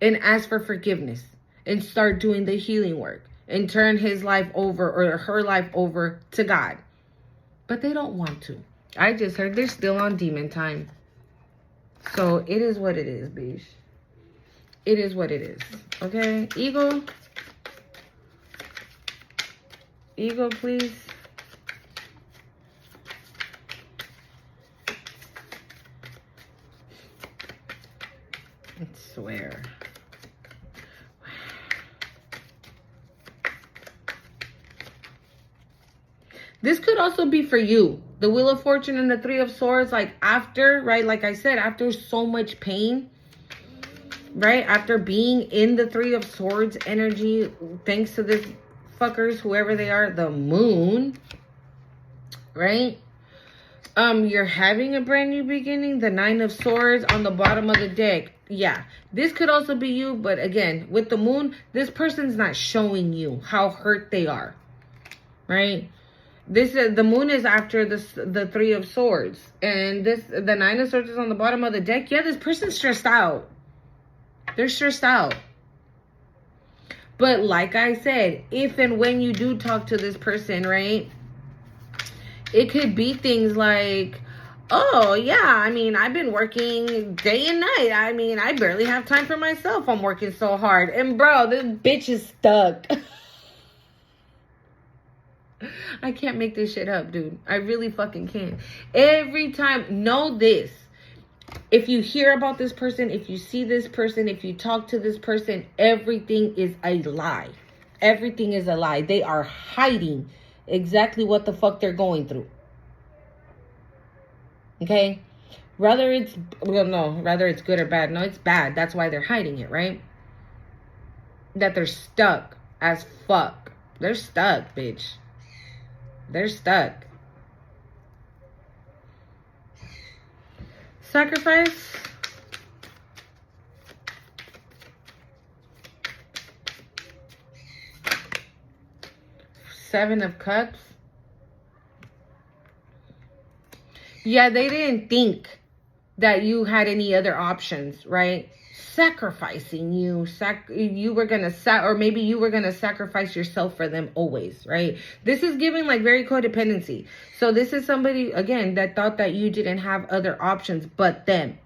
And ask for forgiveness. And start doing the healing work. And turn his life over or her life over to God. But they don't want to. I just heard they're still on demon time. So it is what it is, bitch. It is what it is. Okay? Eagle. Eagle, please. I swear. This could also be for you. The Wheel of Fortune and the Three of Swords, like after, right? Like I said, after so much pain, right? After being in the Three of Swords energy, thanks to this fuckers, whoever they are, the moon, right? You're having a brand new beginning. The Nine of Swords on the bottom of the deck. Yeah, this could also be you. But again, with the moon, this person's not showing you how hurt they are, right? This the moon is after the Three of Swords. And the Nine of Swords is on the bottom of the deck. Yeah, this person's stressed out. They're stressed out. But like I said, if and when you do talk to this person, right? It could be things like, Oh, yeah. I mean, I've been working day and night. I mean, I barely have time for myself. I'm working so hard. And bro, this bitch is stuck. I can't make this shit up, dude. I really fucking can't. Every time, know this. If you hear about this person, if you see this person, if you talk to this person, everything is a lie. Everything is a lie. They are hiding exactly what the fuck they're going through. Okay? Whether it's good or bad. No, it's bad. That's why they're hiding it, right? That they're stuck as fuck. They're stuck, bitch. They're stuck. Sacrifice. Seven of Cups. Yeah, they didn't think that you had any other options, right? Sacrificing you. You were going to or maybe you were going to sacrifice yourself for them always, right? This is giving like very codependency. So this is somebody, again, that thought that you didn't have other options but them.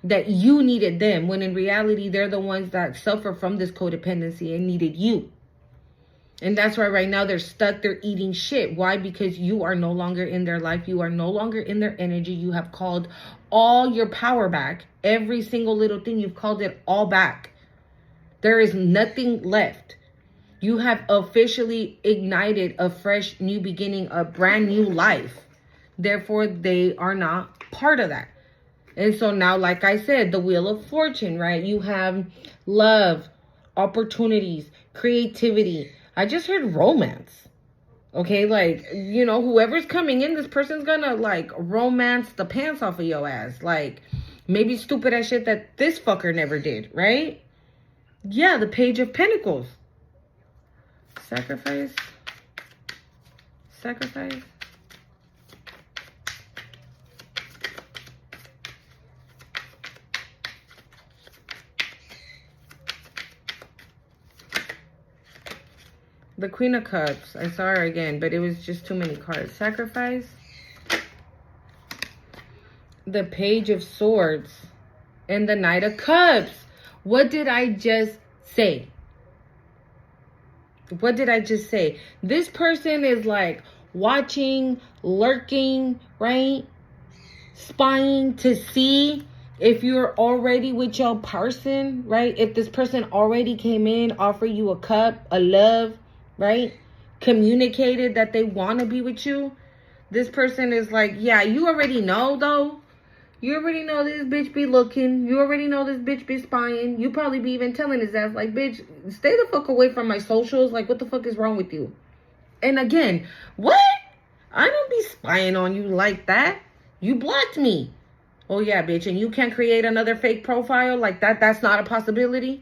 That you needed them, when in reality, they're the ones that suffer from this codependency and needed you. And that's why right now they're stuck. They're eating shit. Why? Because you are no longer in their life. You are no longer in their energy. You have called all your power back. Every single little thing, you've called it all back. There is nothing left. You have officially ignited a fresh new beginning, a brand new life. Therefore, they are not part of that. And so now, like I said, the Wheel of Fortune, right? You have love, opportunities, creativity. I just heard romance. Okay, like, you know, whoever's coming in, this person's gonna, like, romance the pants off of your ass. Like, maybe stupid ass shit that this fucker never did, right? Yeah, the Page of Pentacles. Sacrifice. Sacrifice. The Queen of Cups. I saw her again, but it was just too many cards. Sacrifice. The Page of Swords. And the Knight of Cups. What did I just say? What did I just say? This person is like watching, lurking, right? Spying to see if you're already with your person, right? If this person already came in, offer you a cup, a love, right? Communicated that they want to be with you. This person is like, yeah, you already know though. You already know this bitch be looking. You already know this bitch be spying. You probably be even telling his ass like, bitch, stay the fuck away from my socials. Like, what the fuck is wrong with you? And again, what? I don't be spying on you like that. You blocked me. Oh yeah, bitch. And you can't create another fake profile like that. That's not a possibility.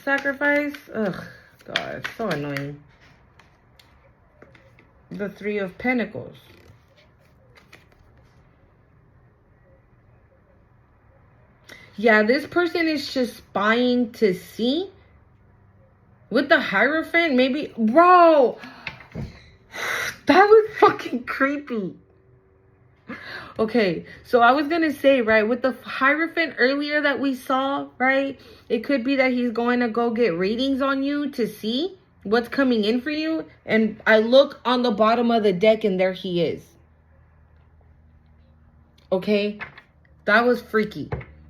Sacrifice. Ugh. God, so annoying. The Three of Pentacles. Yeah, this person is just spying to see. With the Hierophant, maybe. Bro, that was fucking creepy. Okay, so I was gonna say, right, with the Hierophant earlier that we saw, right, it could be that he's going to go get readings on you to see what's coming in for you. And I look on the bottom of the deck and there he is. Okay, that was freaky.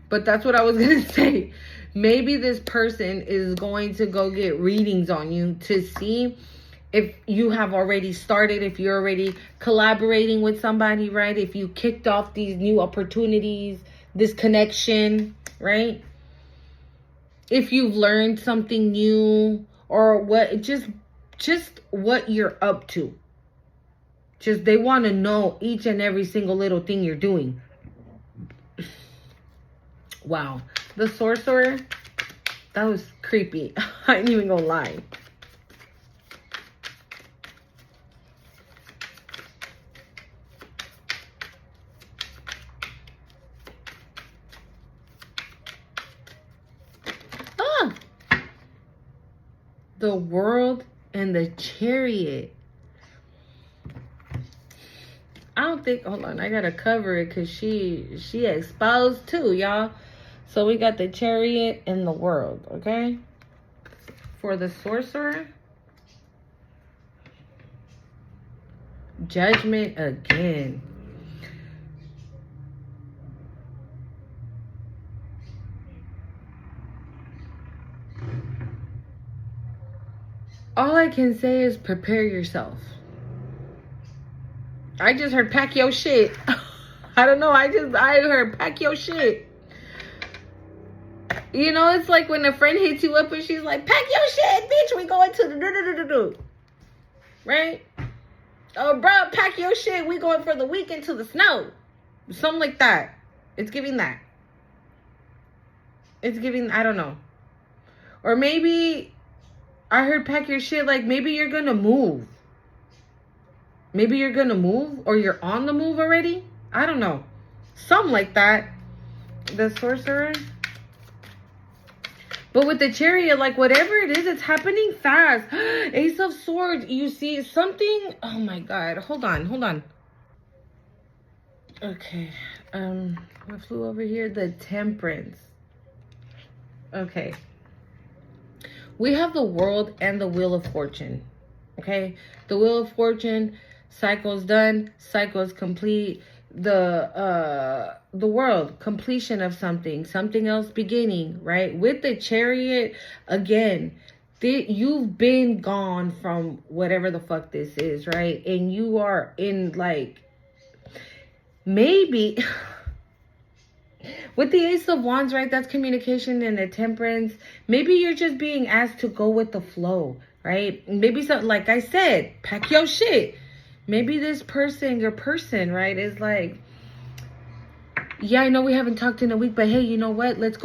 But that's what I was gonna say. Maybe this person is going to go get readings on you to see if you have already started, if you're already collaborating with somebody, right? If you kicked off these new opportunities, this connection, right? If you've learned something new, or what, just what you're up to. Just, they want to know each and every single little thing you're doing. Wow. The Sorcerer, that was creepy. I ain't even gonna lie. The World and the Chariot. I don't think, hold on, I gotta cover it because she exposed too, y'all. So we got the Chariot and the World, okay? For the Sorcerer, Judgment again. All I can say is prepare yourself. I just heard pack your shit. I don't know. I heard pack your shit. You know, it's like when a friend hits you up and she's like, pack your shit, bitch. We going to the do. Right? Oh, bro, pack your shit. We going for the weekend to the snow. Something like that. It's giving that. It's giving, I don't know. Or maybe I heard pack your shit. Like maybe you're going to move. Maybe you're going to move or you're on the move already. I don't know. Something like that. The Sorcerer. But with the Chariot, like whatever it is, it's happening fast. Ace of Swords. You see something. Oh my God. Hold on. Okay. What flew over here? The Temperance. Okay. We have the World and the Wheel of Fortune. Okay. The Wheel of Fortune. Cycle's done. Cycle's complete. The World, completion of something else beginning, right? With the Chariot, again, you've been gone from whatever the fuck this is, right? And you are in like, maybe with the Ace of Wands, right? That's communication and the Temperance. Maybe you're just being asked to go with the flow, right? Maybe something, like I said, pack your shit. Maybe this person, your person, right, is like, yeah, I know we haven't talked in a week, but hey, you know what? Let's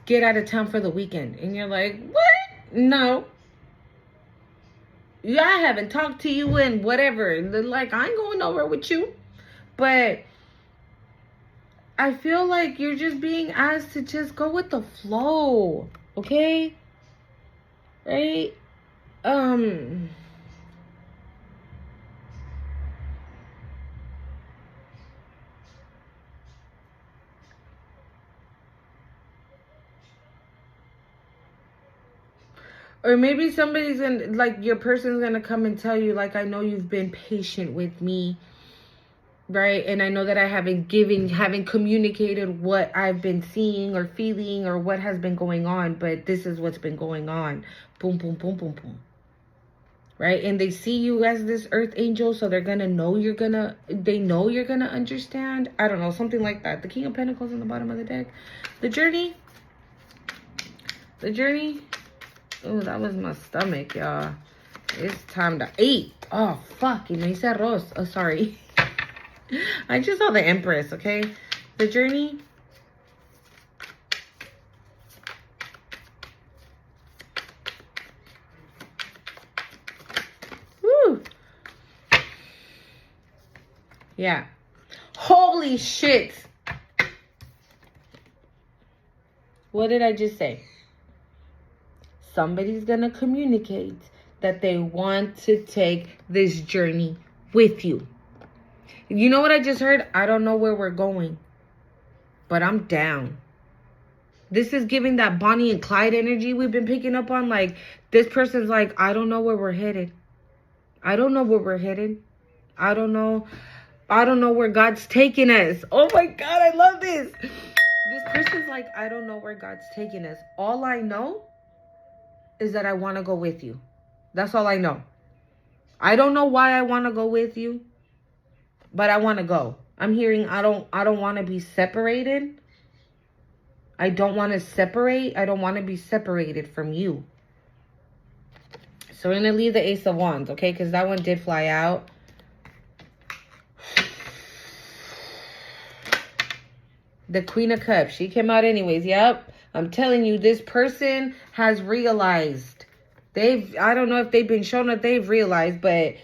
get out of town for the weekend. And you're like, what? No. Yeah, I haven't talked to you in whatever. Like, I ain't going over with you. But I feel like you're just being asked to just go with the flow. Okay? Right? Or maybe somebody's gonna, like, your person's gonna come and tell you, like, I know you've been patient with me, right? And I know that I haven't communicated what I've been seeing or feeling or what has been going on, but this is what's been going on. Boom, boom, boom, boom, boom. Right? And they see you as this earth angel, so they're gonna know they know you're gonna understand. I don't know, something like that. The King of Pentacles on the bottom of the deck. The Journey. Oh, that was my stomach, y'all. It's time to eat. Oh, fuck. Y me hice arroz. Oh, sorry. I just saw the Empress, okay? The Journey. Woo. Yeah. Holy shit. What did I just say? Somebody's going to communicate that they want to take this journey with you. You know what I just heard? I don't know where we're going, but I'm down. This is giving that Bonnie and Clyde energy we've been picking up on. Like, this person's like, I don't know where we're headed. I don't know where we're headed. I don't know where God's taking us. Oh my God, I love this. This person's like, I don't know where God's taking us. All I know is that I want to go with you. That's all I know. I don't know why I want to go with you, but I want to go. I'm hearing I don't want to be separated. I don't want to separate. I don't want to be separated from you. So we're going to leave the Ace of Wands, okay? Because that one did fly out. The Queen of Cups. She came out anyways. Yep. I'm telling you, this person has realized. I don't know if they've been shown that they've realized, but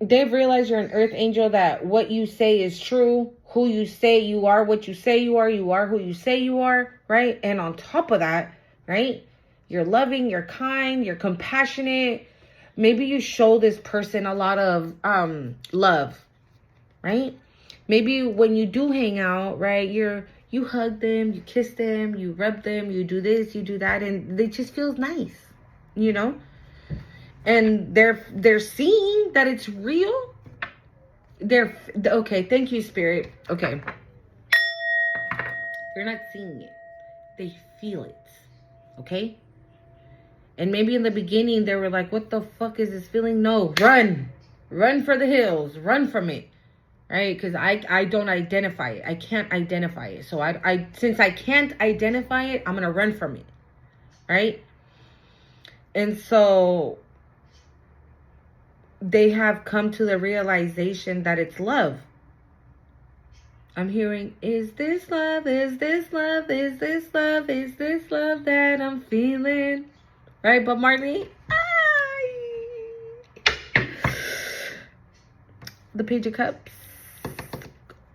they've realized you're an earth angel, that what you say is true. Who you say you are, what you say you are who you say you are, right? And on top of that, right? You're loving, you're kind, you're compassionate. Maybe you show this person a lot of love. right? Maybe when you do hang out, right, you hug them, you kiss them, you rub them, you do this, you do that, and it just feels nice, you know? And they're seeing that it's real. They're okay, thank you, Spirit. Okay. They're not seeing it. They feel it. Okay? And maybe in the beginning they were like, what the fuck is this feeling? No, run. Run for the hills. Run from it. Right? Because I don't identify it. I can't identify it. So I since I can't identify it, I'm gonna run from it. Right? And so they have come to the realization that it's love. I'm hearing, is this love? Is this love? Is this love? Is this love that I'm feeling? Right, but Marley? The Page of Cups.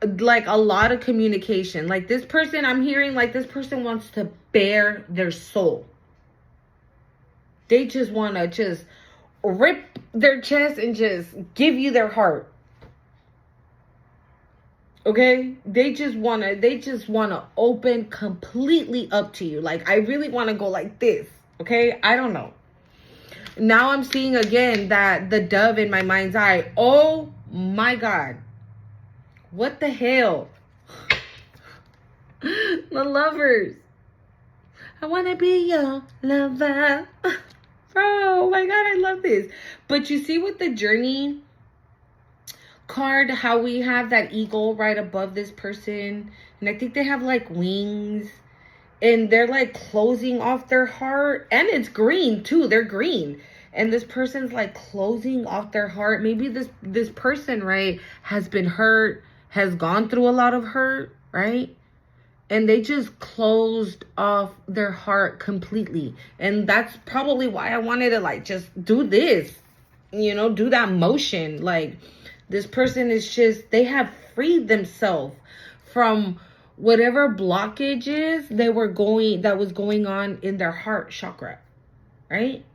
Like a lot of communication. Like this person, I'm hearing like this person wants to bare their soul. They just want to just rip their chest and just give you their heart. Okay? They just want to open completely up to you. Like I really want to go like this. Okay? I don't know. Now I'm seeing again that the dove in my mind's eye. Oh my God. What the hell? The Lovers. I want to be your lover. Oh my God, I love this. But you see with the Journey card, how we have that eagle right above this person. And I think they have like wings. And they're like closing off their heart. And it's green too. They're green. And this person's like closing off their heart. Maybe this person, right, has been hurt, has gone through a lot of hurt, right? And they just closed off their heart completely. And that's probably why I wanted to like just do this, you know, do that motion. Like this person is just, they have freed themselves from whatever blockages that was going on in their heart chakra, right?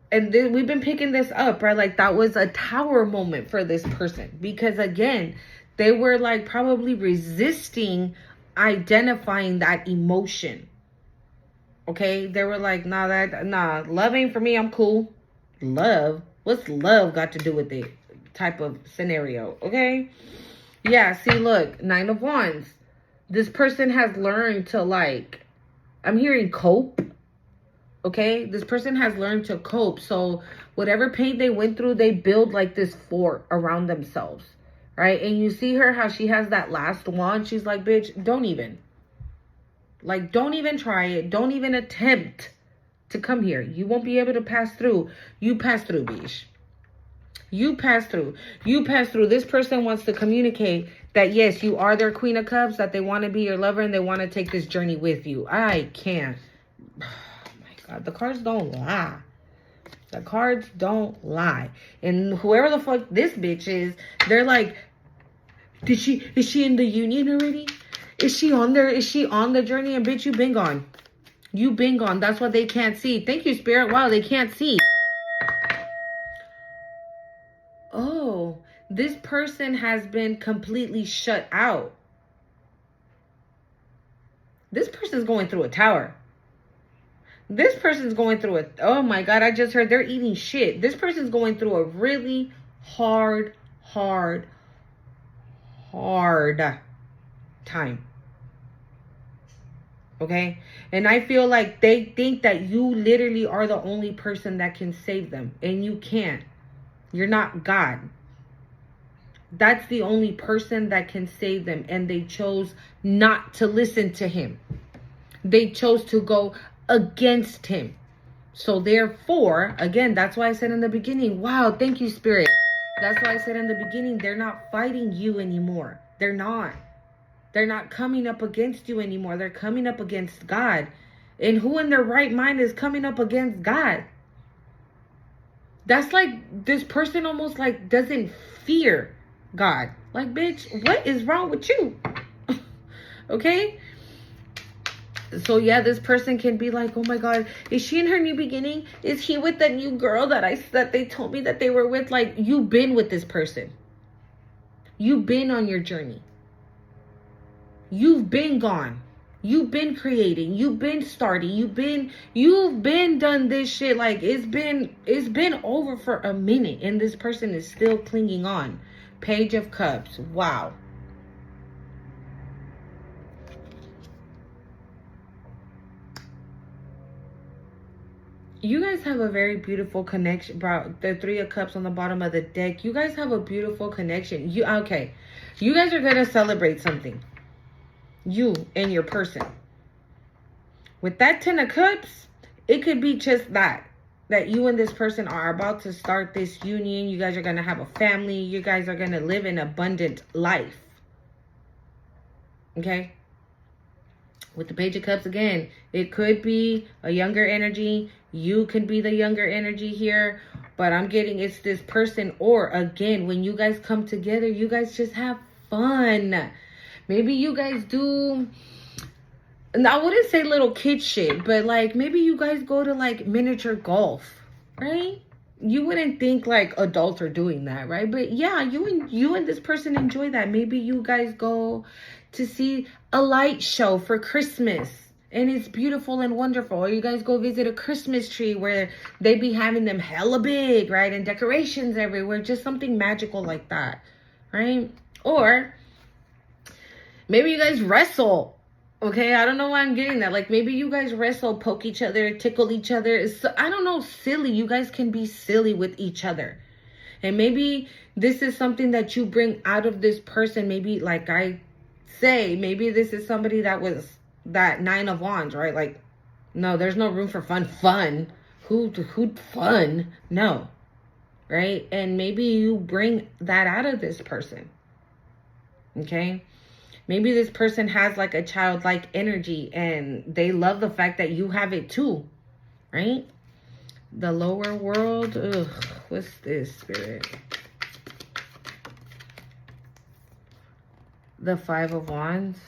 And then we've been picking this up, right? Like that was a tower moment for this person. Because again, they were like probably resisting identifying that emotion. Okay? They were like, nah, love ain't for me. I'm cool. Love? What's love got to do with it? Type of scenario. Okay? Yeah, see, look. 9 of Wands. This person has learned to like, I'm hearing cope. Okay, this person has learned to cope. So whatever pain they went through, they build like this fort around themselves, right? And you see her, how she has that last wand. She's like, bitch, don't even try it. Don't even attempt to come here. You won't be able to pass through. You pass through, bitch. You pass through. You pass through. This person wants to communicate that, yes, you are their Queen of Cups, that they want to be your lover and they want to take this journey with you. I can't. God, the cards don't lie. The cards don't lie. And whoever the fuck this bitch is, they're like, is she in the union already? Is she on there? Is she on the journey? And bitch, you been gone. You been gone. That's what they can't see. Thank you, Spirit. Wow, they can't see. Oh, this person has been completely shut out. This person's going through a tower. This person's going through it. Oh my God, I just heard they're eating shit. This person's going through a really hard time. Okay? And I feel like they think that you literally are the only person that can save them. And you can't. You're not God. That's the only person that can save them. And they chose not to listen to him. They chose to go against him. So therefore, again, that's why I said in the beginning, wow, thank you, Spirit. That's why I said in the beginning, they're not fighting you anymore. They're not. They're not coming up against you anymore. They're coming up against God. And who in their right mind is coming up against God? That's like this person almost like doesn't fear God. Like, bitch, what is wrong with you? Okay? So yeah, this person can be like, oh my God, is she in her new beginning? Is he with that new girl that they told me that they were with? Like, you've been with this person. You've been on your journey. You've been gone. You've been creating. You've been starting. You've been done this shit. Like it's been over for a minute, and this person is still clinging on. Page of Cups. Wow. You guys have a very beautiful connection, bro. The Three of Cups on the bottom of the deck. You guys have a beautiful connection. Okay. You guys are gonna celebrate something. You and your person. With that Ten of Cups, it could be just that you and this person are about to start this union. You guys are going to have a family. You guys are going to live an abundant life. Okay? With the Page of Cups, again, it could be a younger energy. You could be the younger energy here. But I'm getting it's this person. Or, again, when you guys come together, you guys just have fun. Maybe you guys do, and I wouldn't say little kid shit, but like maybe you guys go to like miniature golf, right? You wouldn't think like adults are doing that, right? But yeah, you and this person enjoy that. Maybe you guys go to see a light show for Christmas, and it's beautiful and wonderful. Or you guys go visit a Christmas tree where they be having them hella big, right? And decorations everywhere, just something magical like that, right? Or maybe you guys wrestle. Okay, I don't know why I'm getting that. Like maybe you guys wrestle, poke each other, tickle each other. I don't know, silly. You guys can be silly with each other. And maybe this is something that you bring out of this person. Maybe like I say, maybe this is somebody that was that Nine of Wands, right? Like, no, there's no room for fun. Who fun? No. Right? And maybe you bring that out of this person. Okay? Maybe this person has like a childlike energy and they love the fact that you have it too, right? The lower world. Ugh, what's this, Spirit? The Five of Wands.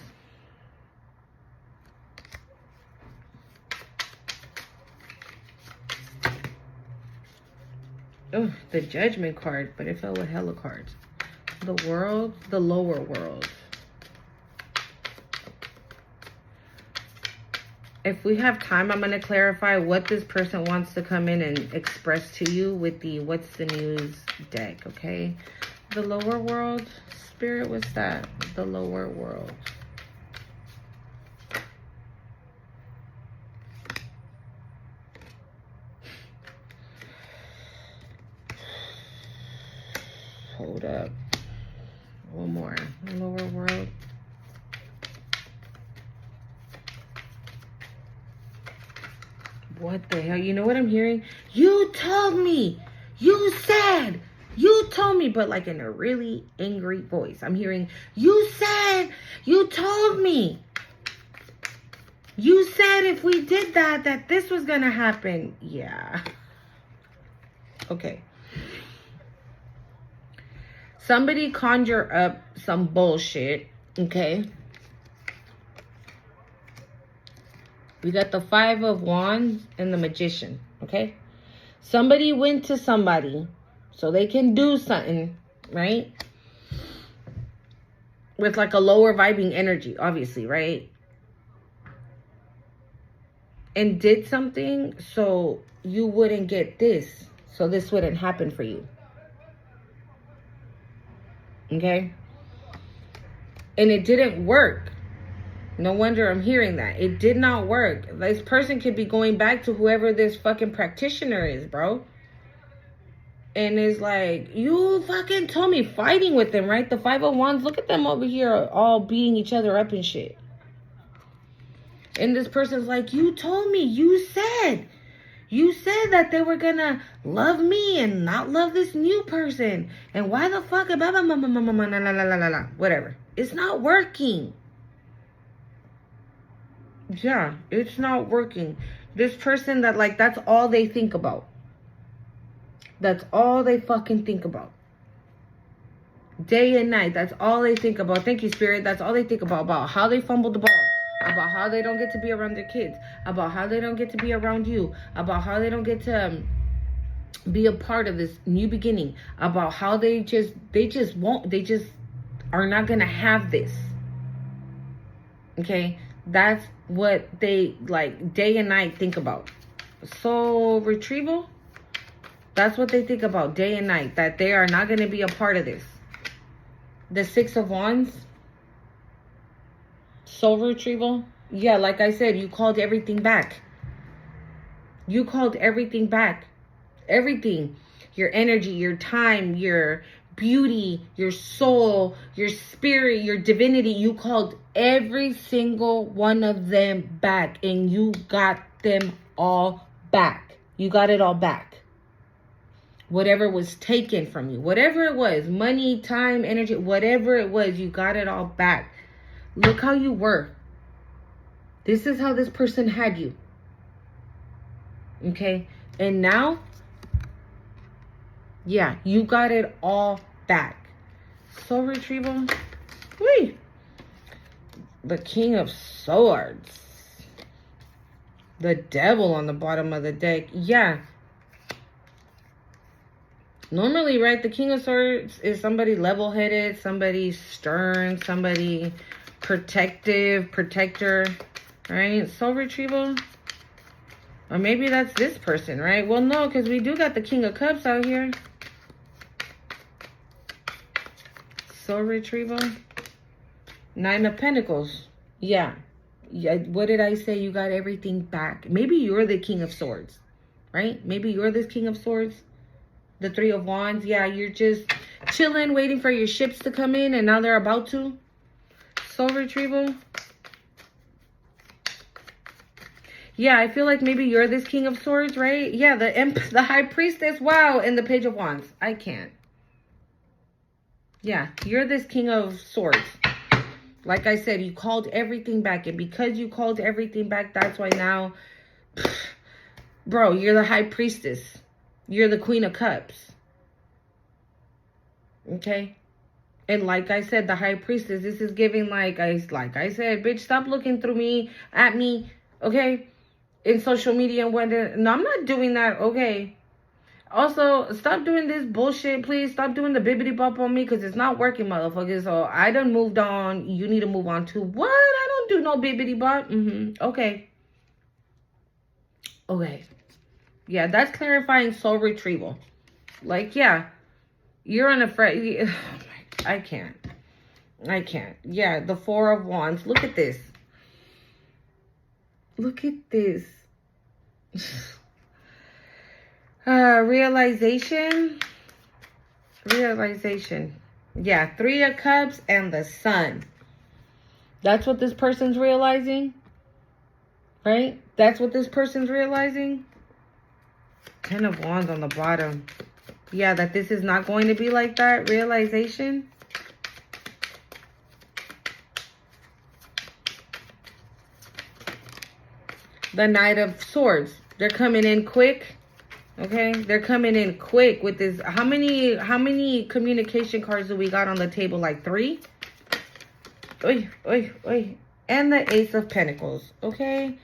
Oh, the Judgment card, but it fell with hella cards. The world, the lower world. If we have time, I'm going to clarify what this person wants to come in and express to you with the What's the News deck, okay? The lower world. Spirit, what's that? The lower world. Hold up. One more. The lower world. What the hell? You know what I'm hearing? You told me. You said. You told me. But like in a really angry voice. I'm hearing, you said. You told me. You said if we did that this was going to happen. Yeah. Okay. Somebody conjure up some bullshit. Okay. We got the Five of Wands and the Magician, okay? Somebody went to somebody so they can do something, right? With like a lower vibing energy, obviously, right? And did something so you wouldn't get this. So this wouldn't happen for you. Okay? And it didn't work. No wonder I'm hearing that. It did not work. This person could be going back to whoever this fucking practitioner is, bro. And it's like, you fucking told me, fighting with them, right? The Five of Wands, look at them over here all beating each other up and shit. And this person's like, you told me, you said that they were gonna love me and not love this new person. And why the fuck, whatever. It's not working. Yeah, it's not working. This person that like, that's all they think about. That's all they fucking think about. Day and night, that's all they think about. Thank you, Spirit. That's all they think about how they fumbled the ball. About how they don't get to be around their kids. About how they don't get to be around you. About how they don't get to be a part of this new beginning. About how they just are not going to have this. Okay? That's what they like day and night think about. Soul retrieval, that's what they think about day and night, that they are not going to be a part of this. The Six of Wands, soul retrieval. Yeah, like I said, you called everything back. You called everything back. Everything. Your energy, your time, your beauty, your soul, your spirit, your divinity. You called every single one of them back, and you got them all back. You got it all back. Whatever was taken from you, whatever it was, money, time, energy, whatever it was, you got it all back. Look how you were. This is how this person had you. Okay? And now, yeah, you got it all back. Soul retrieval. Whee! The King of Swords. The Devil on the bottom of the deck. Yeah. Normally, right, the King of Swords is somebody level-headed, somebody stern, somebody protective, protector, right? Soul retrieval. Or maybe that's this person, right? Well, no, because we do got the King of Cups out here. Soul retrieval. Nine of Pentacles. Yeah. Yeah. What did I say? You got everything back. Maybe you're the King of Swords, right? Maybe you're this King of Swords. The Three of Wands. Yeah, you're just chilling, waiting for your ships to come in, and now they're about to. Soul retrieval. Yeah, I feel like maybe you're this King of Swords, right? Yeah, the High Priestess. Wow, and the Page of Wands. I can't. Yeah, you're this King of Swords. Like I said, you called everything back. And because you called everything back, that's why now, bro, you're the High Priestess. You're the Queen of Cups. Okay? And like I said, the High Priestess, this is giving like I said, bitch, stop looking through me, at me, okay? In social media and whatnot. No, I'm not doing that, okay? Also, stop doing this bullshit, please. Stop doing the bibbity bop on me, because it's not working, motherfuckers. So I done moved on. You need to move on too. What? I don't do no bibbity bop. Okay. Okay. Yeah, that's clarifying soul retrieval. Like, yeah, you're unafraid. I can't. Yeah, the Four of Wands. Look at this. Look at this. Realization. Yeah, Three of Cups and the Sun. That's what this person's realizing. Right? That's what this person's realizing. Ten of Wands on the bottom. Yeah, that this is not going to be like that. Realization. The Knight of Swords. They're coming in quick. Okay? They're coming in quick with this. How many communication cards do we got on the table? Like 3? Oy, oy, oy. And the Ace of Pentacles. Okay?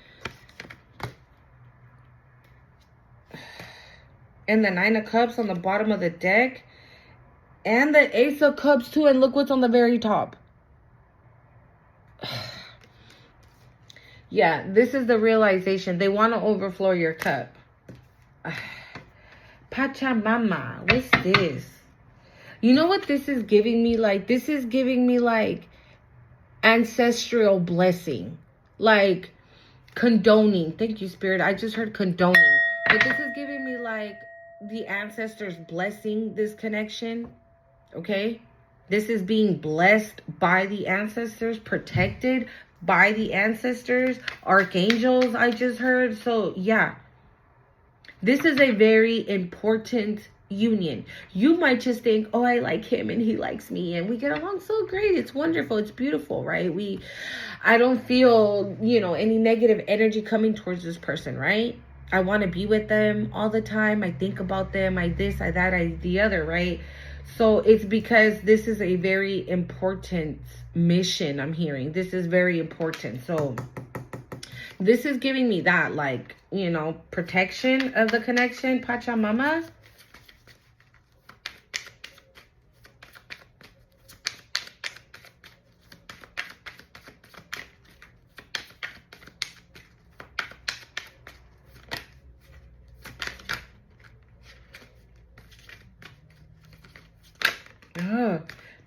And the Nine of Cups on the bottom of the deck. And the Ace of Cups too. And look what's on the very top. Yeah, this is the realization. They want to overflow your cup. Pachamama. What's this? You know what this is giving me? Like, this is giving me like ancestral blessing. Like condoning. Thank you, Spirit. I just heard condoning. But this is giving me like the ancestors blessing this connection. Okay? This is being blessed by the ancestors, protected by the ancestors, archangels, I just heard. So, yeah. This is a very important union. You might just think, oh, I like him and he likes me and we get along so great. It's wonderful. It's beautiful, right? I don't feel, any negative energy coming towards this person, right? I want to be with them all the time. I think about them. I this, I that, I the other, right? So it's because this is a very important mission I'm hearing. This is very important. So this is giving me that, like, protection of the connection.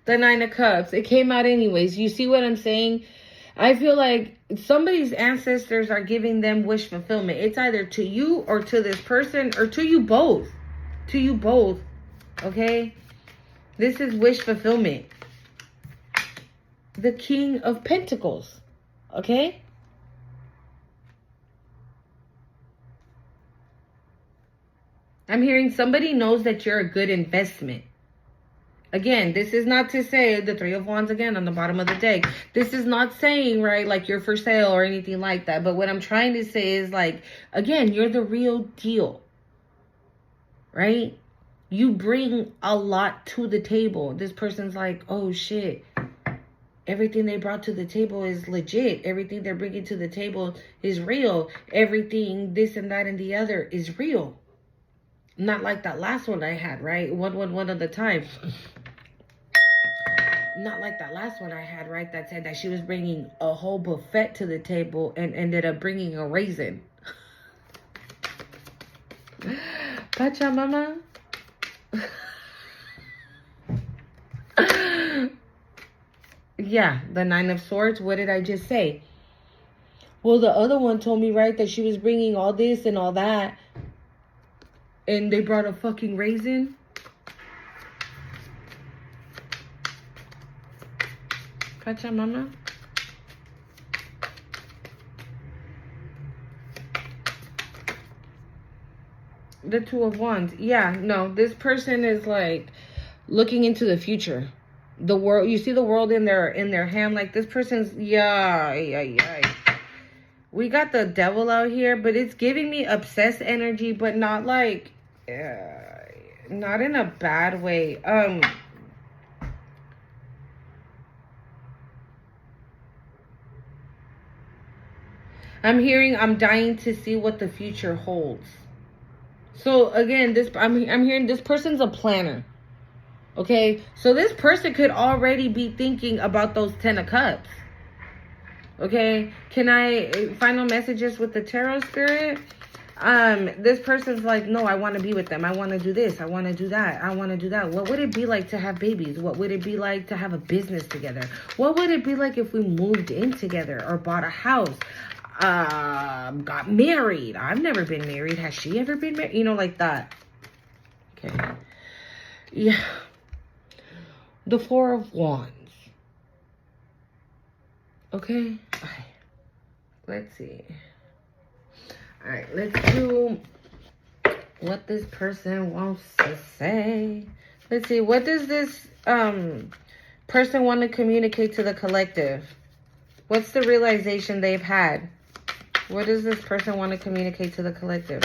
The Nine of Cups. It came out anyways. You see what I'm saying? I feel like somebody's ancestors are giving them wish fulfillment. It's either to you or to this person or to you both. To you both. Okay? This is wish fulfillment. The King of Pentacles. Okay? I'm hearing somebody knows that you're a good investment. Again, this is not to say the Three of Wands again on the bottom of the deck. This is not saying, right, like you're for sale or anything like that. But what I'm trying to say is like, again, you're the real deal. Right? You bring a lot to the table. This person's like, oh shit. Everything they brought to the table is legit. Everything they're bringing to the table is real. Everything, this and that and the other is real. Not like that last one I had, right? One at a time. Not like that last one I had, right? That said that she was bringing a whole buffet to the table and ended up bringing a raisin. Pachamama. Yeah, the Nine of Swords. What did I just say? Well, the other one told me, right, that she was bringing all this and all that. And they brought a fucking raisin. Pachamama. The Two of Wands. Yeah, no, this person is like looking into the future. The world, you see the world in their hand. Like this person's, yeah. We got the Devil out here, but it's giving me obsessed energy, but not like, not in a bad way. I'm hearing I'm dying to see what the future holds. So again, I'm hearing this person's a planner. Okay, so this person could already be thinking about those 10 of Cups. Okay, can I final messages with the tarot spirit? This person's like, no, I want to be with them. I want to do this. I want to do that. I want to do that. What would it be like to have babies? What would it be like to have a business together? What would it be like if we moved in together or bought a house? Got married. I've never been married. Has she ever been married? You know, like that. Okay. Yeah. The Four of Wands. Okay. All right. Let's see. All right. Let's do what this person wants to say. Let's see. What does this person want to communicate to the collective? What's the realization they've had? What does this person want to communicate to the collective?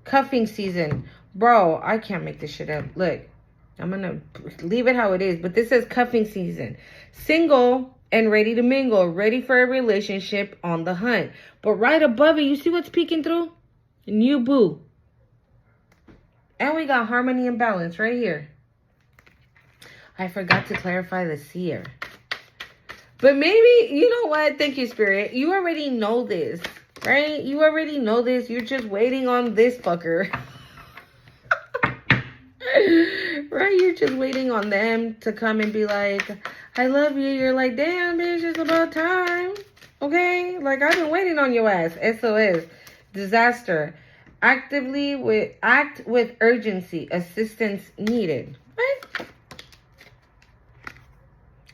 Cuffing season. Bro, I can't make this shit up. Look, I'm going to leave it how it is. But this says cuffing season. Single and ready to mingle. Ready for a relationship, on the hunt. But right above it, you see what's peeking through? New boo. And we got harmony and balance right here. I forgot to clarify the seer. But maybe, you know what? Thank you, Spirit. You already know this, right? You already know this. You're just waiting on this fucker. Right? You're just waiting on them to come and be like, I love you. You're like, damn, bitch, it's about time. Okay? Like, I've been waiting on your ass. SOS. Disaster. Act with urgency. Assistance needed. Right?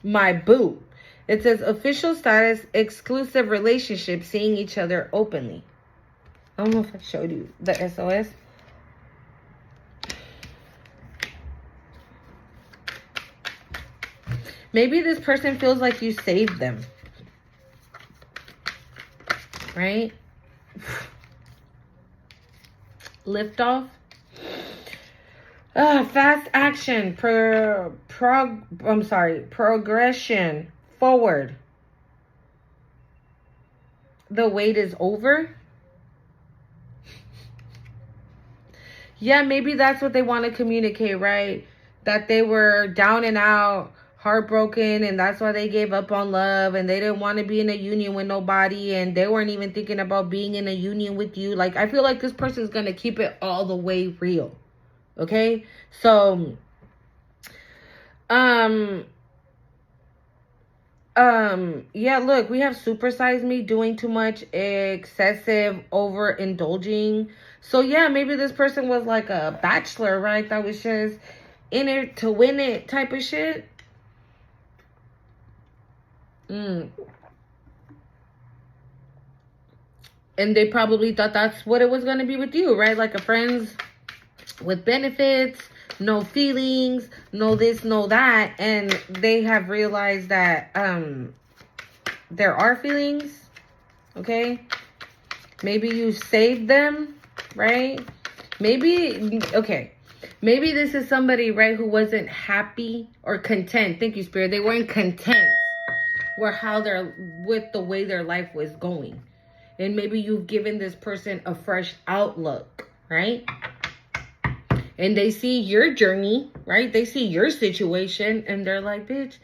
My boo. It says official status, exclusive relationship, seeing each other openly. I don't know if I showed you the SOS. Maybe this person feels like you saved them. Right? Lift off. Fast action. Progression. Forward. The wait is over. Yeah, maybe that's what they want to communicate, right? That they were down and out, heartbroken, and that's why they gave up on love, and they didn't want to be in a union with nobody, and they weren't even thinking about being in a union with you. Like, I feel like this person's going to keep it all the way real. Okay? So Um, yeah, look, we have supersized me, doing too much, excessive, overindulging. So yeah, maybe this person was like a bachelor, right? That was just in it to win it type of shit. Mm. And they probably thought that's what it was going to be with you, right? Like a friends with benefits, no feelings, no this, no that. And they have realized that there are feelings, okay? Maybe you saved them, right? Maybe, okay. Maybe this is somebody, right, who wasn't happy or content. Thank you, Spirit. They weren't content with the way their life was going. And maybe you've given this person a fresh outlook, right? And they see your journey, right? They see your situation and they're like, bitch,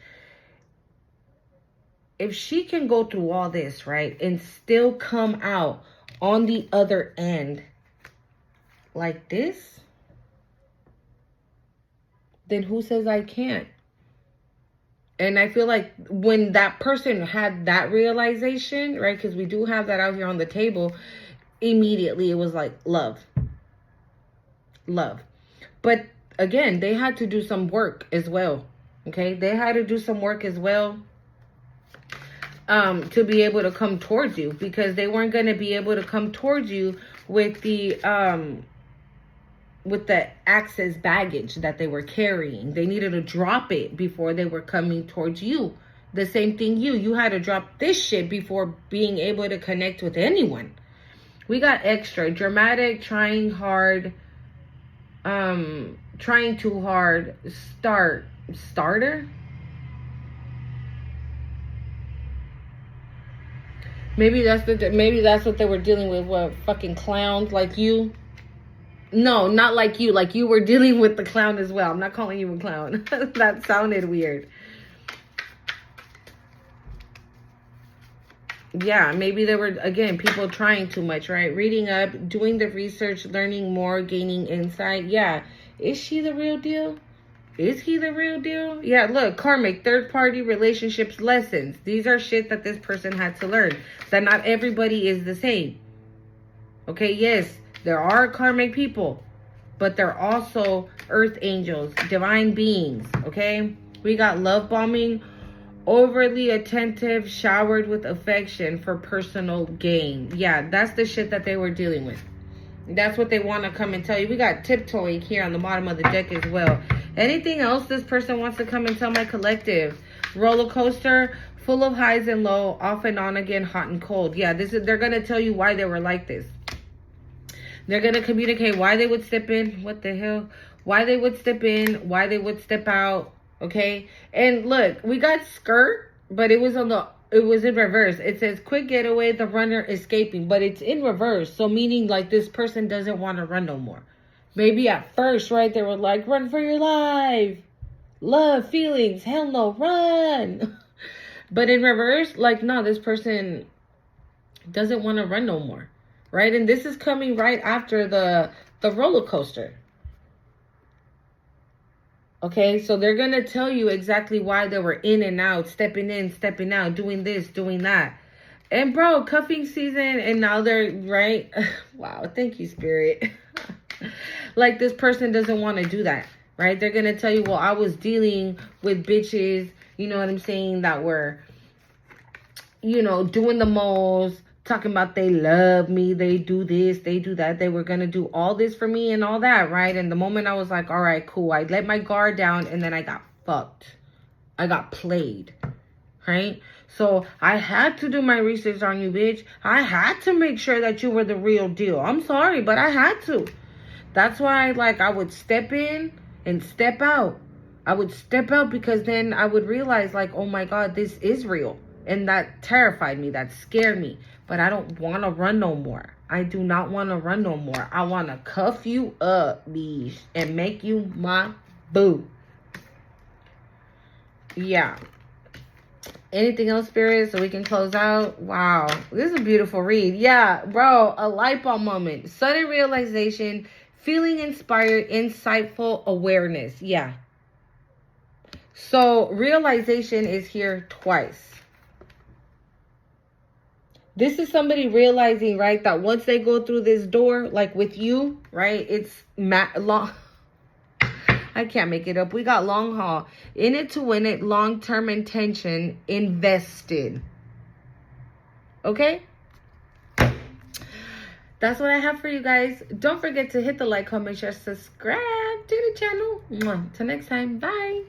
if she can go through all this, right, and still come out on the other end like this, then who says I can't? And I feel like when that person had that realization, right, because we do have that out here on the table, immediately it was like love. Love. But again, they had to do some work as well. Okay? They had to do some work as well to be able to come towards you, because they weren't going to be able to come towards you with the access baggage that they were carrying. They needed to drop it before they were coming towards you. The same thing you had to drop this shit before being able to connect with anyone. We got extra dramatic, trying hard, trying too hard, starter. Maybe that's what they were dealing with. What, fucking clowns like you? No, not like you. Like you were dealing with the clown as well. I'm not calling you a clown. That sounded weird. Yeah, maybe there were, again, people trying too much, right? Reading up, doing the research, learning more, gaining insight. Yeah. Is she the real deal? Is he the real deal? Yeah, look, karmic, third-party relationships lessons. These are shit that this person had to learn. That not everybody is the same. Okay, yes, there are karmic people, but they're also earth angels, divine beings, okay? We got love bombing, overly attentive, showered with affection for personal gain. Yeah, that's the shit that they were dealing with. That's what they want to come and tell you. We got tiptoeing here on the bottom of the deck as well. Anything else this person wants to come and tell my collective? Roller coaster, full of highs and lows, off and on again, hot and cold. Yeah, they're going to tell you why they were like this. They're going to communicate why they would step in. What the hell? Why they would step in, why they would step out. Okay? And look, we got skirt, but it was in reverse. It says quick getaway, the runner escaping, but it's in reverse. So meaning like this person doesn't want to run no more. Maybe at first, right, they were like, run for your life. Love, feelings, hell no, run. But in reverse, like, no, this person doesn't want to run no more. Right? And this is coming right after the roller coaster. Okay, so they're going to tell you exactly why they were in and out, stepping in, stepping out, doing this, doing that. And bro, cuffing season, and now they're, right? Wow, thank you, Spirit. Like this person doesn't want to do that, right? They're going to tell you, well, I was dealing with bitches, you know what I'm saying, that were, you know, doing the most, talking about they love me, they do this, they do that, they were going to do all this for me and all that, right? And the moment I was like, all right, cool, I let my guard down, and then I got fucked. I got played, right? So I had to do my research on you, bitch. I had to make sure that you were the real deal. I'm sorry, but I had to. That's why, like, I would step in and step out. I would step out because then I would realize, like, oh my God, this is real. And that terrified me. That scared me. But I don't want to run no more. I do not want to run no more. I want to cuff you up, bitch, and make you my boo. Yeah. Anything else, Spirit, so we can close out? Wow. This is a beautiful read. Yeah, bro, a light bulb moment. Sudden realization, feeling inspired, insightful awareness. Yeah. So realization is here twice. This is somebody realizing, right, that once they go through this door, like with you, right, it's long. I can't make it up. We got long haul. In it to win it, long-term intention, invested. Okay? That's what I have for you guys. Don't forget to hit the like, comment, share, subscribe to the channel. Till next time. Bye.